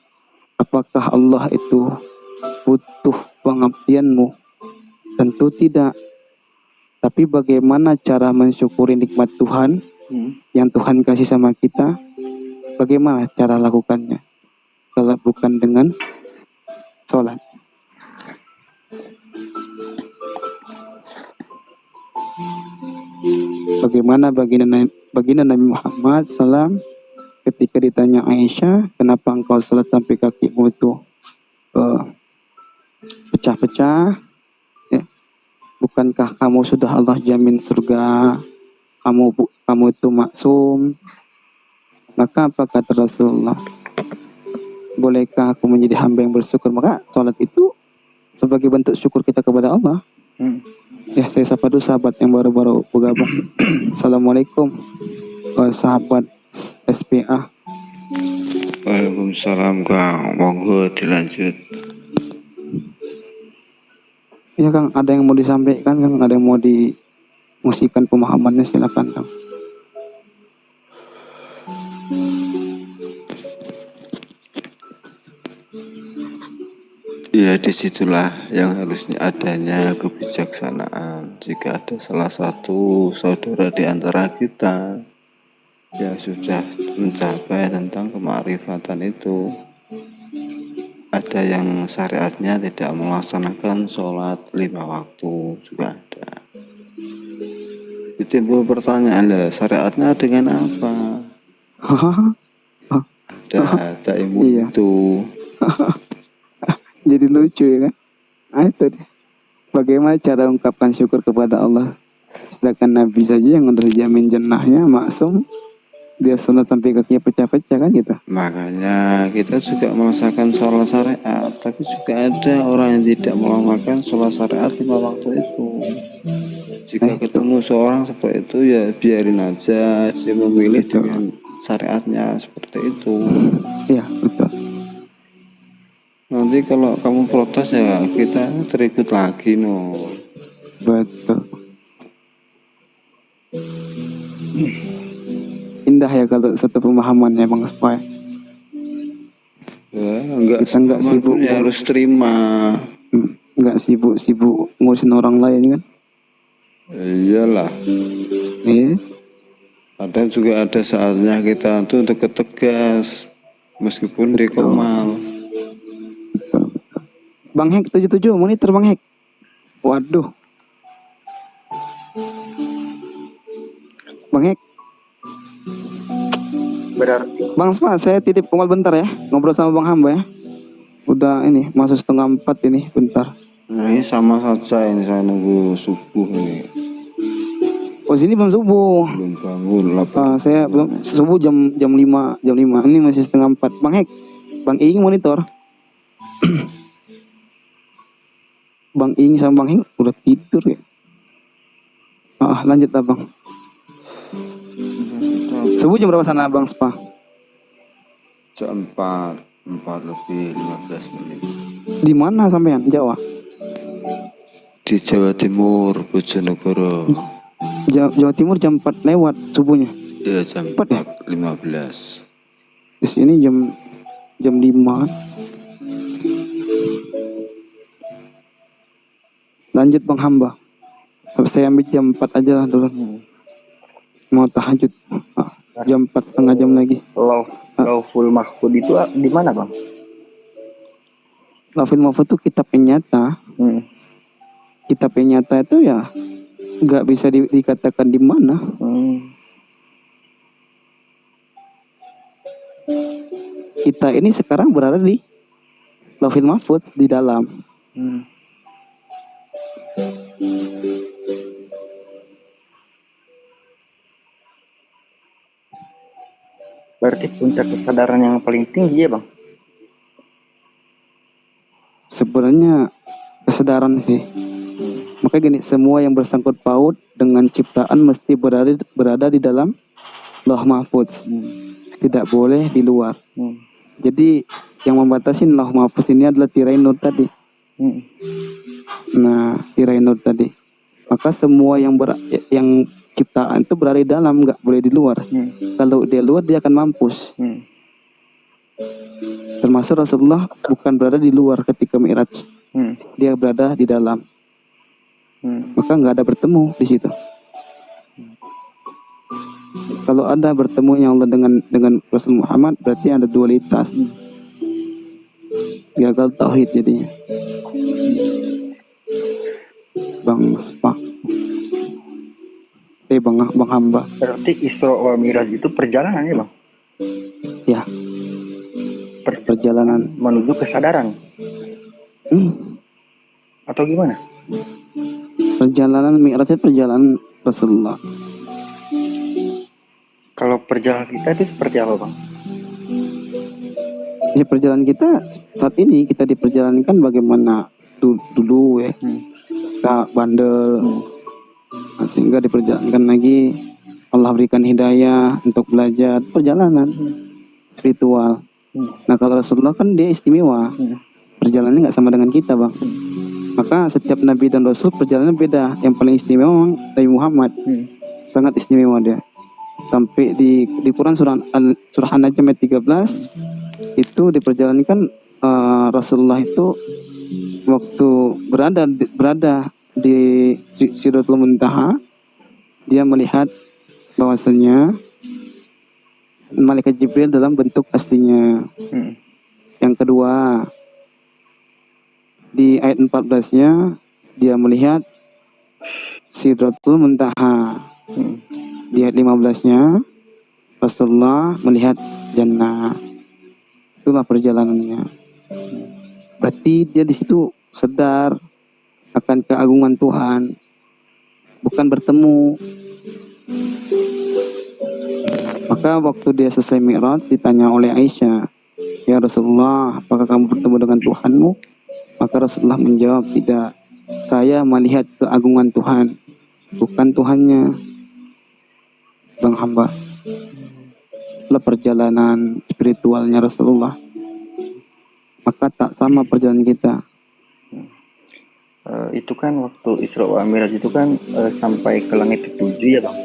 Apakah Allah itu butuh pengabdianmu? Tentu tidak. Tapi bagaimana cara mensyukuri nikmat Tuhan yang Tuhan kasih sama kita? Bagaimana cara lakukannya? Kalau bukan dengan sholat. Bagaimana baginda Nabi Muhammad SAW ketika ditanya Aisyah, kenapa engkau sholat sampai kakimu itu pecah-pecah? Ya. Bukankah kamu sudah Allah jamin surga? Kamu itu maksum? Maka apa kata Rasulullah? Bolehkah aku menjadi hamba yang bersyukur? Maka sholat itu sebagai bentuk syukur kita kepada Allah. Ya, saya sapa dulu sahabat yang baru-baru bergabung. Assalamualaikum sahabat SPA. Waalaikumsalam, Kang. Monggo dilanjut. Ya Kang, ada yang mau disampaikan Kang? Ada yang mau dimusikan pemahamannya? Silakan Kang. Ya, disitulah yang harusnya adanya kebijaksanaan. Jika ada salah satu saudara di antara kita yang sudah mencapai tentang kemarifatan itu, ada yang syariatnya tidak melaksanakan sholat 5 waktu juga ada. Timbul pertanyaan, lah syariatnya dengan apa? Ada ilmu itu. Jadi lucu ya kan? Itu deh. Bagaimana cara ungkapkan syukur kepada Allah? Sedangkan Nabi saja yang udah dijamin jannahnya maksum, Dia sunat sampai kakinya pecah-pecah kan gitu. Makanya kita juga melaksanakan sholat syariat, tapi juga ada orang yang tidak melaksanakan sholat syariat 5 waktu itu. Jika Itu. ketemu seorang seperti itu ya biarin aja, dia memilih Betul. dengan syariatnya seperti itu. Iya, betul. Nanti kalau kamu protes ya kita terikut lagi Betul. Indah ya kalau satu pemahamannya Bang Spa. Ya, enggak Kita nggak semua sibuk ya harus terima. nggak sibuk ngurusin orang lain kan. Iyalah, Iya. kadang juga ada saatnya kita tuh untuk tegas meskipun di komal. Betul. Bang Hek 77 monitor Bang Hek. Waduh. Bang Hek, Berarti Bang Spa, saya titip komal bentar ya, ngobrol sama Bang Hamba ya. Udah ini masuk 3:30 ini, bentar. Nah, ini sama saja ini saya nunggu subuh ini. Oh sini belum subuh. Belum bangun lapar. Saya belum subuh jam 5 ini masih 3:30. Bang Hek, Bang Ing monitor. Bang Ing sama Bang Hek udah tidur ya. Lanjut lah Bang. Subuh jam berapa sana Bang Spa? Jam 4 lebih 15 menit. Di mana sampean? Jawa. Di Jawa Timur, Bojonegoro. Jawa Timur jam 4 lewat subuhnya. Ya jam 4 ya? 4.15. Di sini jam 5. Lanjut Bang Hamba. Saya ambil jam 4 aja lah dulu. Mau tahajud. Jam 4 setengah jam lagi. Lauhul Mahfud itu di mana Bang? Lauhul Mahfud itu kitab yang nyata. Kitab yang nyata itu ya nggak bisa dikatakan di mana. Kita ini sekarang berada di Lauhul Mahfud di dalam. Berarti puncak kesadaran yang paling tinggi ya Bang? Sebenarnya kesadaran sih. Makanya gini, semua yang bersangkut paut dengan ciptaan mesti berada di dalam Lauh Mahfud. Tidak boleh di luar. Jadi yang membatasi Lauh Mahfud ini adalah tirai nur tadi. Nah, tirai nur tadi. Maka semua yang ciptaan itu berada di dalam, nggak boleh di luar. Kalau dia luar dia akan mampus. Termasuk Rasulullah bukan berada di luar ketika Mi'raj. Dia berada di dalam. Maka nggak ada bertemu di situ. Kalau ada bertemunya Allah dengan Rasul Muhammad berarti ada dualitas. Gagal tauhid jadinya. Bang Spa. Bang Hamba. Berarti Isra wal Miraj itu perjalanan ya Bang? Ya. Perjalanan menuju kesadaran. Atau gimana? Perjalanan Mi'raj itu perjalanan Rasulullah. Kalau perjalanan kita itu seperti apa Bang? Di perjalanan kita saat ini kita diperjalankan bagaimana dulu ya. Kita bandel. Sehingga diperjalankan lagi Allah berikan hidayah untuk belajar perjalanan spiritual. Nah kalau Rasulullah kan dia istimewa. Perjalanannya nggak sama dengan kita Bang. Maka setiap Nabi dan Rasul perjalanan beda. Yang paling istimewa memang Nabi Muhammad. Sangat istimewa dia. Sampai di Quran surah An-Najm ayat 13 itu diperjalankan Rasulullah itu waktu berada di Sidratul Muntaha, dia melihat bahwasanya malaikat Jibril dalam bentuk aslinya. Yang kedua, di ayat 14-nya dia melihat Sidratul Muntaha. Di ayat 15-nya Rasulullah melihat jannah. Itulah perjalanannya. Berarti dia di situ sadar akan keagungan Tuhan, bukan bertemu. Maka waktu dia selesai Mi'raj ditanya oleh Aisyah, "Ya Rasulullah, apakah kamu bertemu dengan Tuhanmu?" Maka Rasulullah menjawab, "Tidak, saya melihat keagungan Tuhan, bukan Tuhannya, bang hamba." Itulah perjalanan spiritualnya Rasulullah. Maka tak sama perjalanan kita. Itu kan waktu Isra wa Mi'raj itu kan sampai ke langit ketujuh ya bang.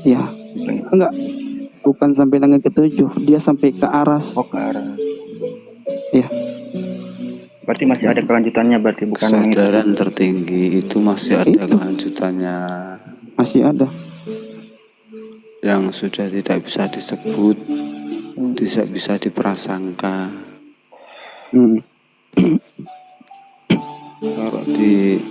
Ya, Langit. enggak, bukan sampai langit ketujuh, dia sampai ke aras. Oh, ke aras. Ya, Berarti masih ada kelanjutannya, berarti bukan langit Kesadaran ketujuh. tertinggi itu masih ada Itu. kelanjutannya masih ada. yang sudah tidak bisa disebut, tidak bisa diprasangka. Kalau di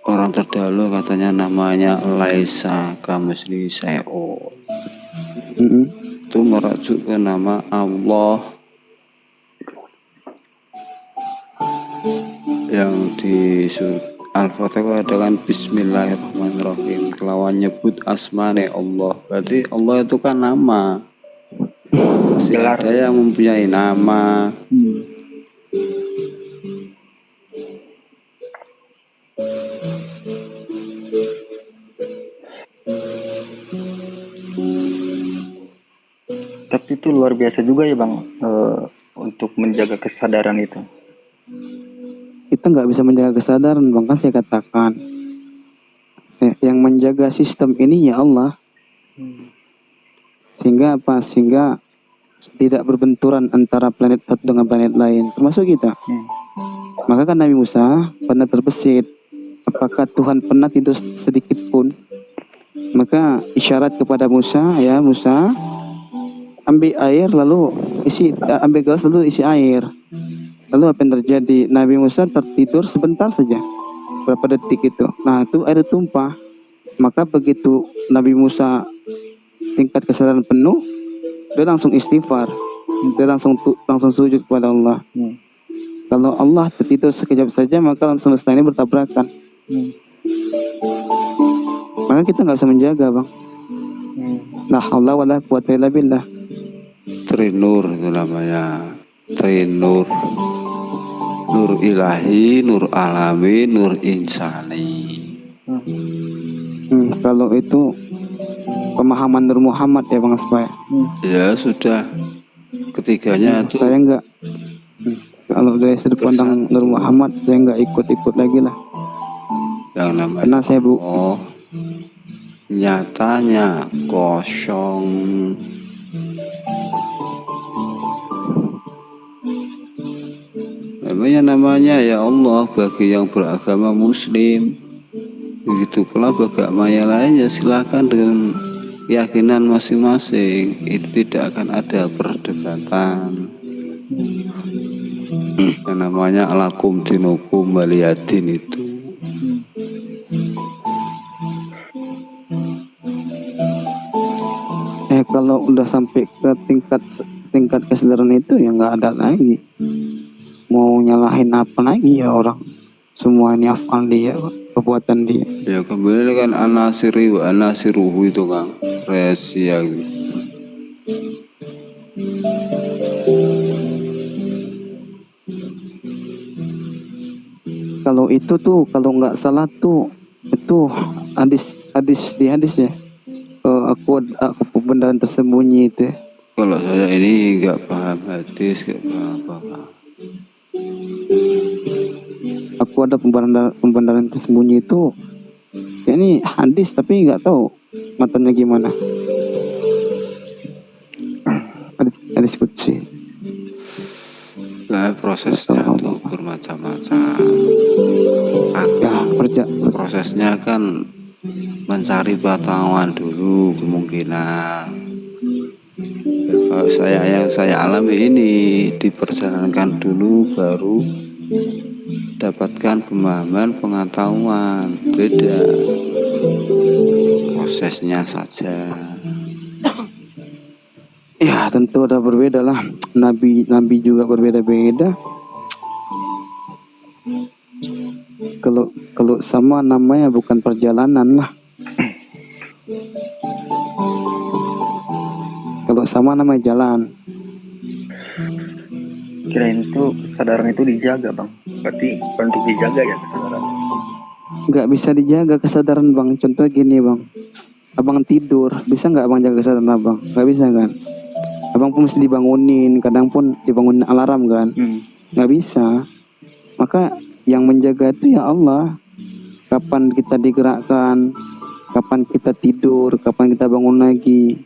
orang terdahulu katanya namanya Laisa Kamisli Seo, itu merujuk ke nama Allah yang di Al-Fatihah ada kan Bismillahirrahmanirrahim, kelawan nyebut asmane Allah. Berarti Allah itu kan nama, masih Gelar. ada yang mempunyai nama. Tapi itu luar biasa juga ya bang, untuk menjaga kesadaran itu. Kita nggak bisa menjaga kesadaran, bang, kan saya katakan yang menjaga sistem ini ya Allah. Sehingga apa? Sehingga tidak berbenturan antara planet satu dengan planet lain, termasuk kita. Maka kan Nabi Musa pernah terbesit, apakah Tuhan pernah tidur sedikit pun? Maka isyarat kepada Musa, ya Musa, ambil air lalu ambil gelas lalu isi air. Lalu apa yang terjadi? Nabi Musa tertidur sebentar saja, berapa detik itu. Nah itu air tumpah. Maka begitu Nabi Musa tingkat kesadaran penuh, dia langsung istighfar, dia langsung sujud kepada Allah. Kalau Allah tertidur sekejap saja, maka alam semesta ini bertabrakan. Maka kita nggak bisa menjaga, bang. La haula wala quwwata illa billah. Trinur itu namanya, Trinur, nur ilahi, nur alami, nur insani. Kalau itu pemahaman Nur Muhammad ya bang Aspa. Ya sudah, ketiganya itu Saya enggak. Kalau dari sudut pandang Nur Muhammad, saya enggak ikut lagi lah. yang namanya Karena saya Allah nyatanya kosong. Namanya ya Allah bagi yang beragama Muslim. Begitu pula bagi agama yang lainnya, silakan dengan keyakinan masing-masing. Itu tidak akan ada perdebatan. Yang namanya alakum dinukum waliyadin itu. Kalau udah sampai ke tingkat kesadaran itu ya nggak ada lagi. Mau nyalahin apa lagi ya orang? Semua ini afal dia, perbuatan dia. Ya kembali kan anasiri wa anasiruhu itu kan rahasia gitu. Kalau itu tuh kalau nggak salah tuh itu hadis ya. Aku pembenaran tersembunyi itu. Kalau saya ini nggak paham hadis, nggak paham apa-apa. Aku ada pembenaran tersembunyi itu. Ya ini hadis tapi nggak tahu matanya gimana. Hadis qudsi. Nah, prosesnya tuh bermacam-macam. Prosesnya kan mencari pengetahuan dulu kemungkinan. Kalau yang saya alami ini diperjalankan dulu baru dapatkan pemahaman pengetahuan, beda prosesnya saja. Ya tentu udah berbeda lah. Nabi juga berbeda-beda. Kalau sama namanya bukan perjalanan lah. Kalau sama namanya jalan. Kirain itu kesadaran itu dijaga bang. Berarti bukan untuk dijaga ya kesadaran. Nggak bisa dijaga kesadaran bang. Contoh gini bang, abang tidur, bisa nggak abang jaga kesadaran abang? Nggak bisa kan? Abang pun mesti dibangunin, kadang pun dibangunin alarm kan? Nggak bisa. Maka yang menjaga itu ya Allah. Kapan kita digerakkan, kapan kita tidur, kapan kita bangun lagi,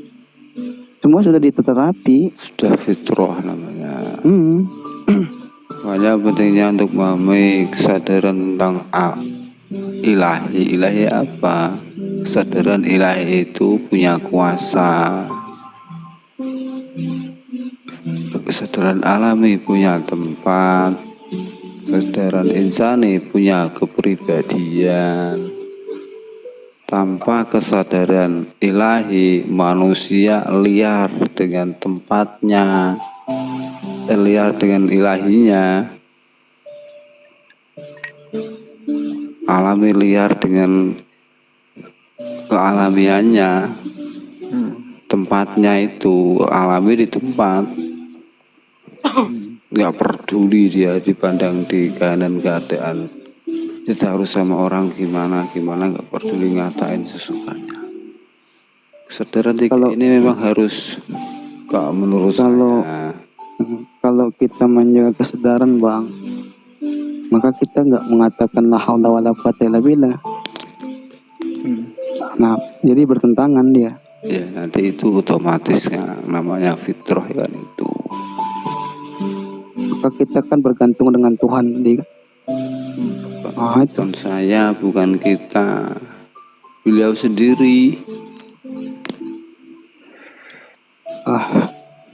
semua sudah diterapi. Sudah fitrah namanya. Makanya pentingnya untuk memahami kesadaran tentang ilahi. Ilahi apa? Kesadaran ilahi itu punya kuasa. Kesadaran alami punya tempat. Kesadaran insani punya kepribadian. Tanpa kesadaran ilahi, manusia liar dengan tempatnya, liar dengan ilahinya, alami liar dengan kealamiannya. Tempatnya itu alami di tempat, nggak peduli dia dipandang di kanan keadaan. Kita harus sama orang gimana nggak peduli, ngatain sesukanya. Kesadaran ini memang harus, menurut saya. Kalau kita menjaga kesadaran bang, maka kita nggak mengatakan la haula wala quwata illa billah. Nah, jadi bertentangan dia. Ya, nanti itu otomatis kan, namanya fitrah kan itu. Maka kita kan bergantung dengan Tuhan dia. Itu. Bukan saya, bukan kita, beliau sendiri.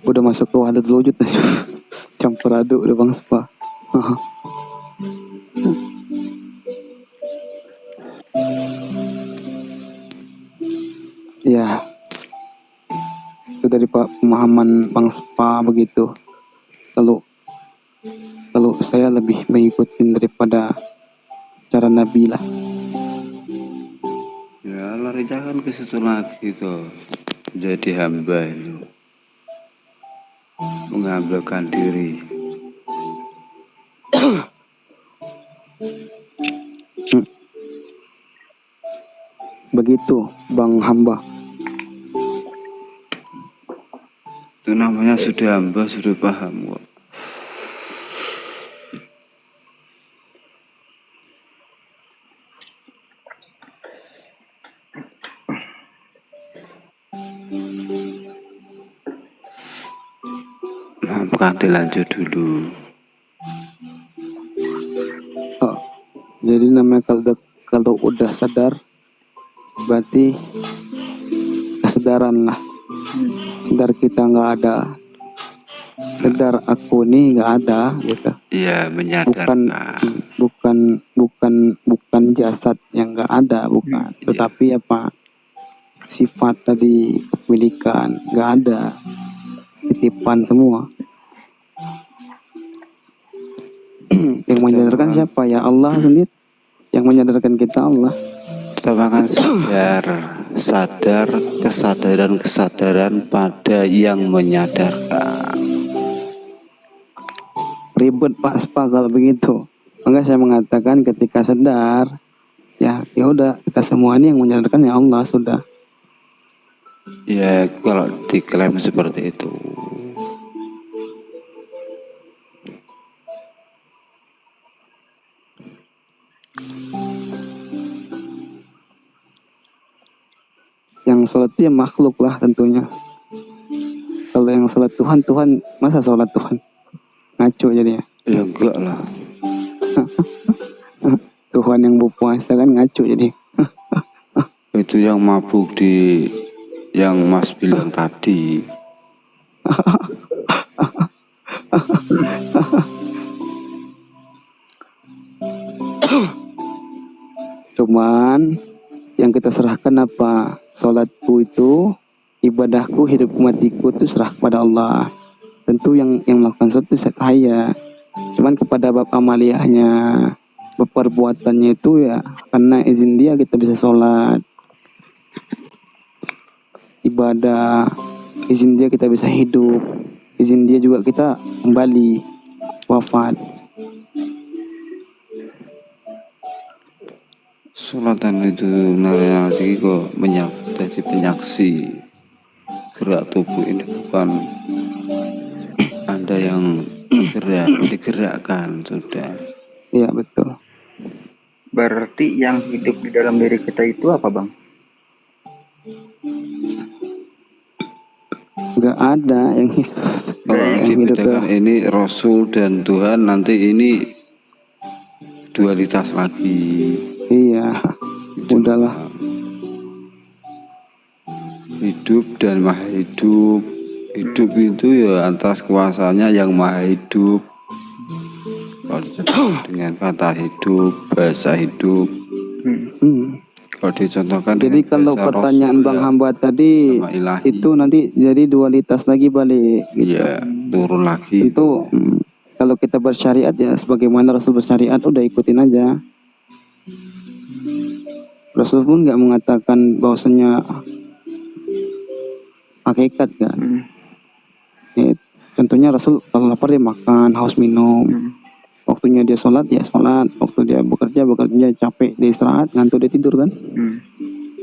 Udah masuk ke wahdatul wujud campur aduk udah bang Spa. Ya, itu dari pemahaman bang Spa begitu. Kalau saya lebih mengikuti daripada cara Nabi lah. Ya, lari jangan ke situ lagi tuh, jadi hamba itu, menghambakan diri. Begitu bang hamba. Itu namanya sudah hamba, sudah paham kok. Bukan dilanjut dulu. Jadi namanya kalau udah sadar berarti kesadaran lah. Sadar kita nggak ada, sadar aku nih nggak ada gitu. Iya, menyadarkan. Bukan jasad yang nggak ada, bukan. Tetapi apa, sifat tadi, kepemilikan nggak ada, titipan semua. Yang menyadarkan siapa? Ya Allah sendiri. Yang menyadarkan kita Allah. Kita akan sadar kesadaran pada yang menyadarkan. Ribet Pak Spa kalau begitu. Maka saya mengatakan ketika sadar, ya udah, kita semua ini yang menyadarkan ya Allah sudah. Ya, kalau diklaim seperti itu. Yang sholat itu ya makhluk lah tentunya. Kalau yang sholat Tuhan, masa sholat Tuhan? Ngaco jadinya. Ya enggak lah. Tuhan yang berpuasa kan ngaco jadi. Itu yang mabuk yang Mas bilang tadi. Cuman yang kita serahkan apa? Sholatku itu, ibadahku, hidupku, matiku itu serah kepada Allah. Tentu yang melakukan sholat itu saya. Cuman kepada bab amaliyahnya, bab perbuatannya itu ya karena izin dia kita bisa sholat, ibadah, izin dia kita bisa hidup, izin dia juga kita kembali wafat. Sulatan itu nanti kok jadi penyaksi gerak tubuh ini, bukan Anda yang digerakkan sudah. Iya betul. Berarti yang hidup di dalam diri kita itu apa, Bang? Nggak ada yang hidup. Kalau yang hidup dibedakan ini Rasul dan Tuhan, nanti ini dualitas lagi. Iya, udahlah. Hidup dan maha hidup. Hidup itu ya atas kuasanya yang maha hidup. Kalau disebut dengan kata hidup, bahasa hidup. Kalau dicontohkan Jadi dengan kalau bahasa pertanyaan Rasul, Bang ya Hamba tadi sama ilahi. itu nanti jadi dualitas lagi balik gitu. Ya turun lagi. Itu kalau kita bersyariat ya sebagaimana Rasul bersyariat, udah ikutin aja. Rasul pun nggak mengatakan bahwasanya hakikat kan. Ya, tentunya Rasul kalau lapar dia makan, haus minum. Waktunya dia sholat ya sholat, waktu dia bekerja, capek dia istirahat, ngantuk dia tidur kan.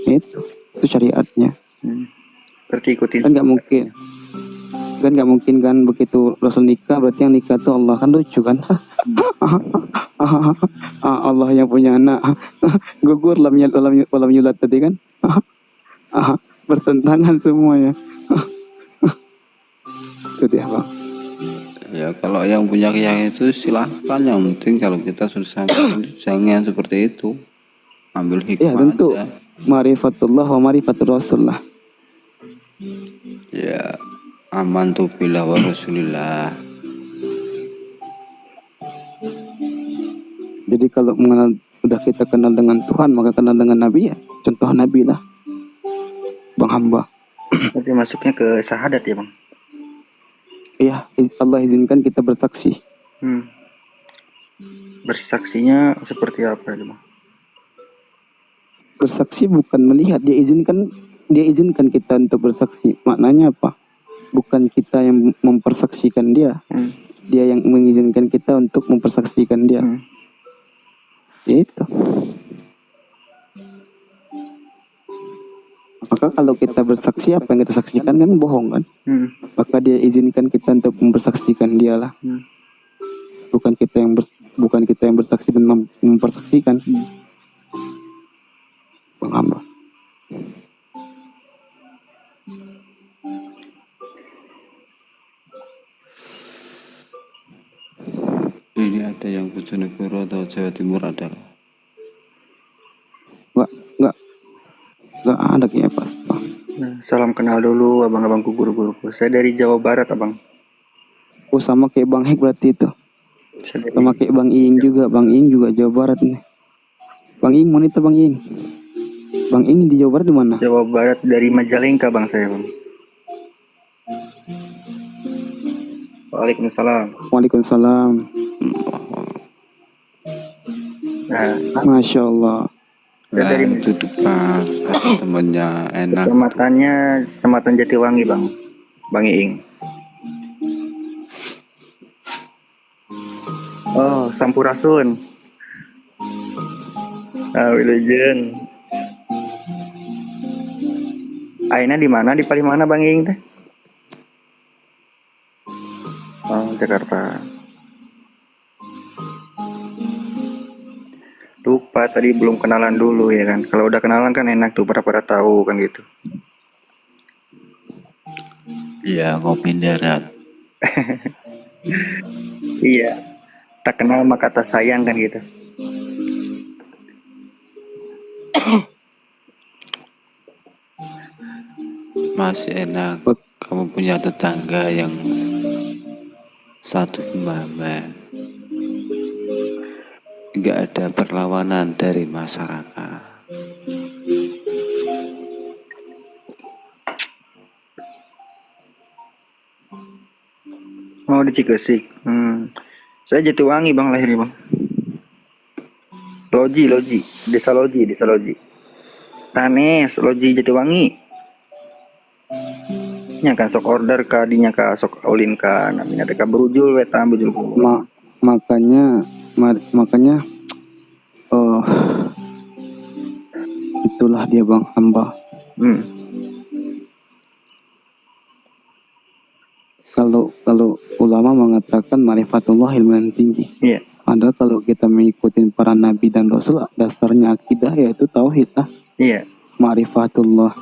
Itu syariatnya. Berarti ikutin. Kan nggak mungkin kan begitu Rasul nikah berarti yang nikah tuh Allah, kan lucu kan. Allah yang punya anak gugur lam yulat tadi kan. Bertentangan semuanya. Itu dia Bang. Ya kalau yang punya keyakinan itu silahkan, yang penting kalau kita sudah sampai jangan seperti itu, ambil Ya hikmah tentu aja. Ma'rifatullah wa ma'rifatur Rasulullah. Ya amantu billah wa rasulillah. Jadi kalau udah kita kenal dengan Tuhan, maka kenal dengan Nabi ya, contoh Nabi lah Bang Hamba. Berarti masuknya ke syahadat ya, Bang? Iya, Allah izinkan kita bersaksi. Bersaksinya seperti apa itu, Bang? Bersaksi bukan melihat, dia izinkan kita untuk bersaksi. Maknanya apa? Bukan kita yang mempersaksikan dia. Dia yang mengizinkan kita untuk mempersaksikan dia. Itu. Maka kalau kita bersaksi, apa yang kita saksikan kan bohong kan? Maka dia izinkan kita untuk mempersaksikan dia lah. Bukan kita yang bersaksi dan mempersaksikan. Bang Hamba. Ini ada yang Bojonegoro atau Jawa Timur ada? Nggak ada kayaknya pas. Salam kenal dulu abang-abangku, guru-guruku. Saya dari Jawa Barat, Abang. Oh sama kayak Bang Hek berarti itu. Saya Sama dari kayak Bang Iing juga. Bang Iing juga Jawa Barat nih. Bang Iing mana itu Bang Iing? Bang Iing di Jawa Barat di mana? Jawa Barat, dari Majalengka, Bang, saya, Bang. Waalaikumsalam. Waalaikumsalam. Nah, Masya Allah. saya dari itu dekat, ada temennya enak. Kecamatan Jatiwangi, Bang. Bang Iing. Oh, Sampurasun. Legend. Aina di mana? Di Palimana, Bang Iing teh? Oh, Jakarta. Lupa tadi belum kenalan dulu ya kan. Kalau udah kenalan kan enak tuh, pada tahu kan gitu. Iya, kopi darat. Iya. Tak kenal maka tak sayang kan gitu. Masih enak kamu punya tetangga yang satu pemahaman, nggak ada perlawanan dari masyarakat. Oh, di Cikesik. Saya Jatiwangi, Bang, lahirnya, Bang. Loji. Desa Loji. Tanes, Loji Jatiwangi. nya kan sok order ka dinya ka sok ulin ka namina teh ka berujul eta bujul ku. Makanya eh itulah dia Bang hamba. Kalau ulama mengatakan marifatullah ilmu yang tinggi. Iya. Padahal kalau kita mengikuti para nabi dan rasul, dasarnya akidah yaitu tauhid lah. Iya. Marifatullah.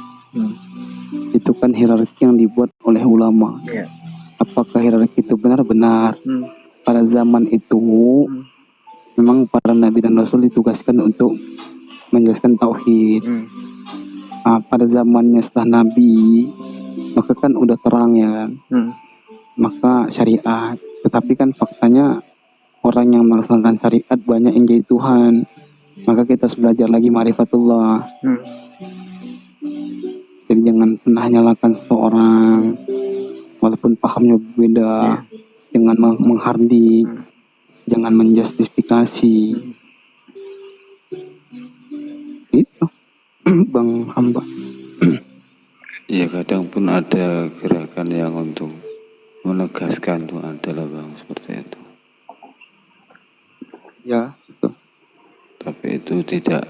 Itu kan hierarki yang dibuat oleh ulama. Iya. Apakah hierarki itu benar-benar? Pada zaman itu memang para nabi dan rasul ditugaskan untuk menjelaskan tauhid. Pada zamannya setelah nabi, maka kan udah terang ya kan. Maka syariat, tetapi kan faktanya orang yang melaksanakan syariat banyak yang jadi Tuhan, maka kita harus belajar lagi marifatullah. Jadi jangan pernah nyalakan seseorang walaupun pahamnya berbeda, jangan menghardik, jangan menjustifikasi. Itu Bang hamba. Ya kadang pun ada gerakan yang untuk menegaskan itu adalah Bang, seperti itu. Ya, betul. Tapi itu tidak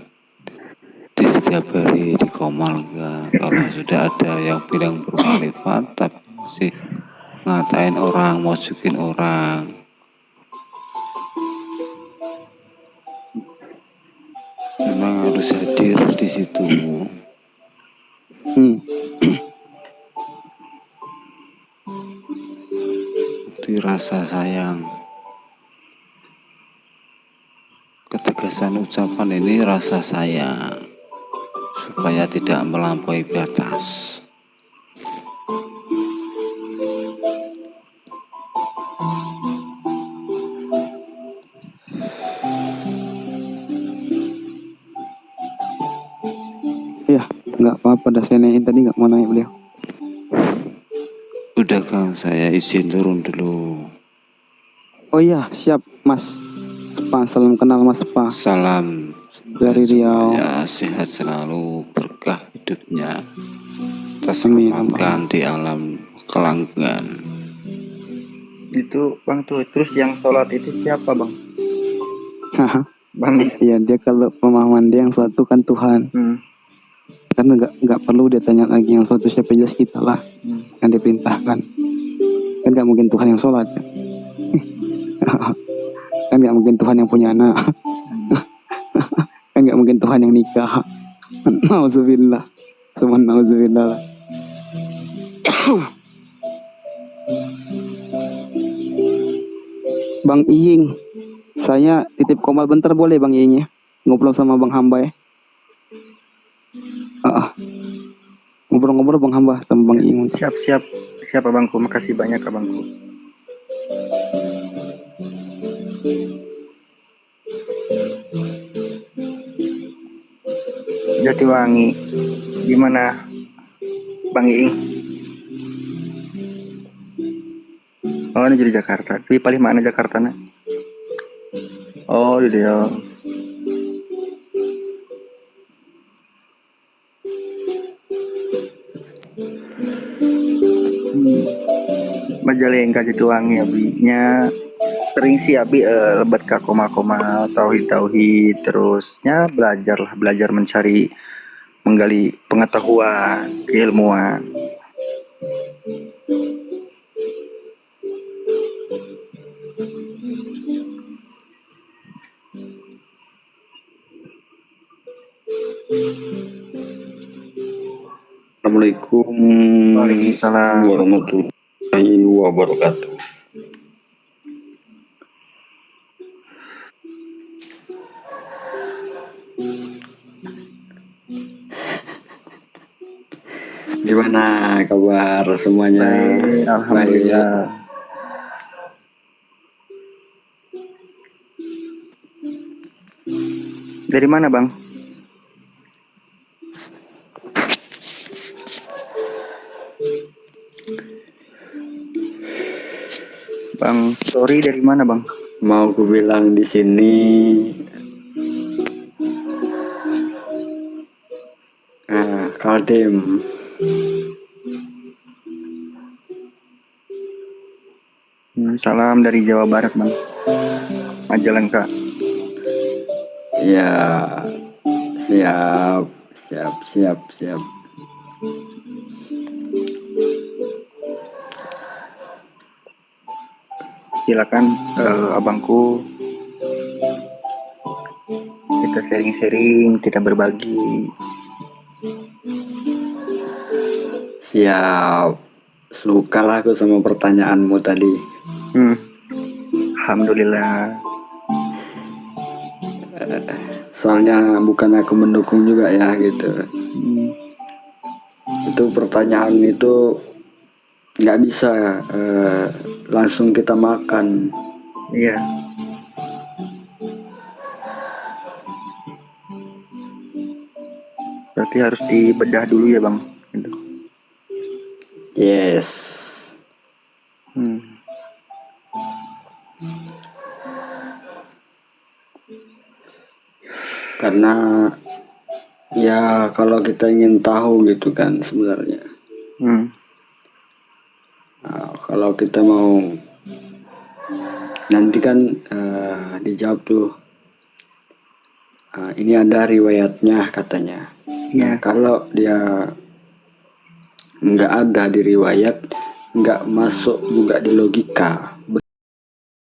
di setiap hari dikomalkan. Kalau sudah ada yang bilang bermanfaat tapi masih ngatain orang, masukin orang, memang harus hadir di situ. Itu rasa sayang. Ketegasan ucapan ini rasa sayang supaya tidak melampaui batas. Ya, nggak apa-apa, dah saya nanya tadi nggak mau nanya beliau. Udah Kang, saya izin turun dulu. Oh iya, siap Mas Spa, salam kenal Mas Spa. Salam dari Riau. Ya, sehat selalu, berkah hidupnya, terselamatkan di alam kelanggan. Itu Bang tuh, terus yang sholat itu siapa Bang? Bang Iya, dia kalau pemahaman dia yang sholat itu kan Tuhan. Karena nggak perlu dia tanya lagi yang sholat itu siapa, jelas kita lah yang diperintahkan. Kan nggak mungkin Tuhan yang sholat kan? Kan nggak mungkin Tuhan yang punya anak. Kan nggak mungkin Tuhan yang nikah. Nauzubillah, semua nauzubillah. Bang Iying, saya titip komal bentar boleh Bang Iying ya? Ngobrol sama Bang Hamba ya? Ngobrol-ngobrol Bang Hamba sama Bang Iying. Siap abangku, makasih banyak abangku. Jatiwangi, gimana Bang Iying? Oh, ini jadi Jakarta. Tapi paling mana Jakarta na? Oh, di dia. Majalengka Jatiwangi abinya sering sih abi lebat ke koma-koma tauhid terusnya belajar mencari menggali pengetahuan keilmuan. Assalamualaikum Waalaikumsalam warahmatullahi wabarakatuh. Gimana kabar semuanya? Baik, alhamdulillah. Dari mana Bang? Bang, sorry dari mana Bang? Mau ku bilang di sini Kaltim. Salam dari Jawa Barat, Bang. Majalengka. Ya, siap, siap, siap, siap. Silakan abangku, kita sharing-sharing, kita berbagi. Siap. Sukalah aku sama pertanyaanmu tadi. Alhamdulillah. Soalnya bukan aku mendukung juga ya gitu. Itu pertanyaan itu nggak bisa langsung kita makan. Iya. Berarti harus dibedah dulu ya, Bang. Gitu. Yes. Karena ya kalau kita ingin tahu gitu kan sebenarnya. Nah, kalau kita mau nanti kan dijawab tuh ini ada riwayatnya katanya. Nah, kalau dia nggak ada di riwayat, nggak masuk juga di logika.